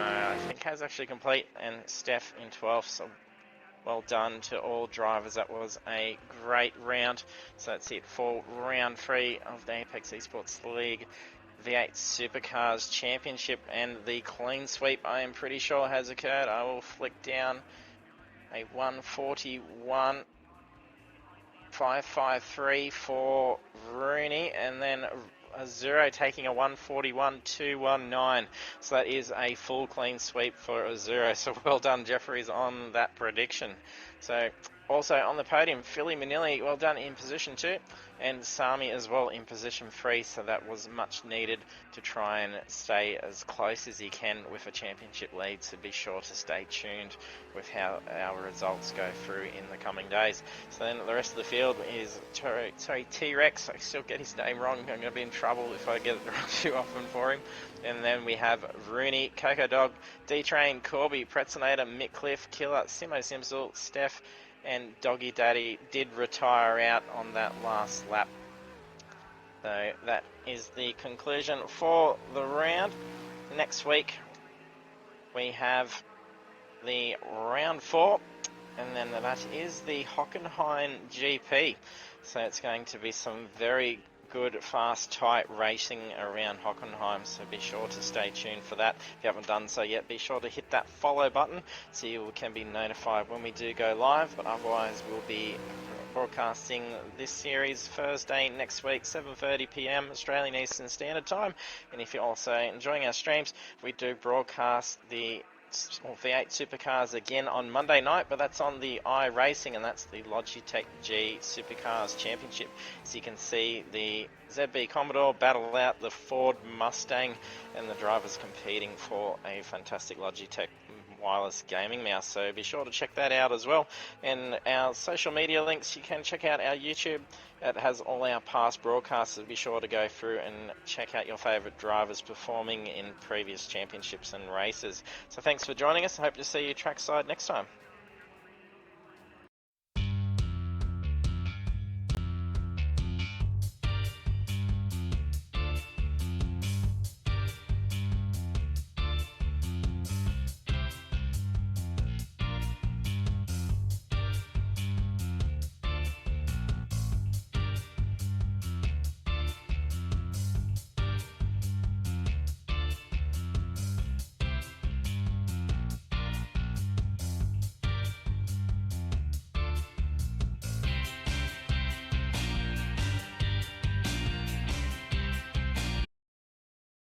I think has actually complete, and Steph in 12th, so well done to all drivers. That was a great round. So that's it for round 3 of the Apex Esports League V8 Supercars Championship, and the clean sweep I am pretty sure has occurred. I will flick down a 141.553 for Rooney, and then a 0 taking a 141.219. So that is a full clean sweep for a 0. So well done, Jeffries, on that prediction. So also on the podium, Philly Manili, well done in position 2, and Sami as well in position 3. So that was much needed to try and stay as close as he can with a championship lead. So be sure to stay tuned with how our results go through in the coming days. So then the rest of the field is T-Rex. I still get his name wrong. I'm going to be in trouble if I get it wrong too often for him. And then we have Rooney, Coco Dog, D-Train, Corby, Pretzinator, Mickliffe, Killer, Simo Simsel, Steph, and Doggy Daddy did retire out on that last lap. So that is the conclusion for the round. Next week we have the round 4, and then that is the Hockenheim GP. So it's going to be some very good, fast, tight racing around Hockenheim, so be sure to stay tuned for that. If you haven't done so yet, be sure to hit that follow button so you can be notified when we do go live, but otherwise we'll be broadcasting this series Thursday next week, 7:30 p.m. Australian Eastern Standard Time. And if you're also enjoying our streams, we do broadcast the V8 Supercars again on Monday night, but that's on the iRacing, and that's the Logitech G Supercars Championship. So you can see the ZB Commodore battle out the Ford Mustang, and the drivers competing for a fantastic Logitech wireless gaming mouse, so be sure to check that out as well. And our social media links, you can check out our YouTube. It has all our past broadcasts, so be sure to go through and check out your favourite drivers performing in previous championships and races. So thanks for joining us. I hope to see you trackside next time.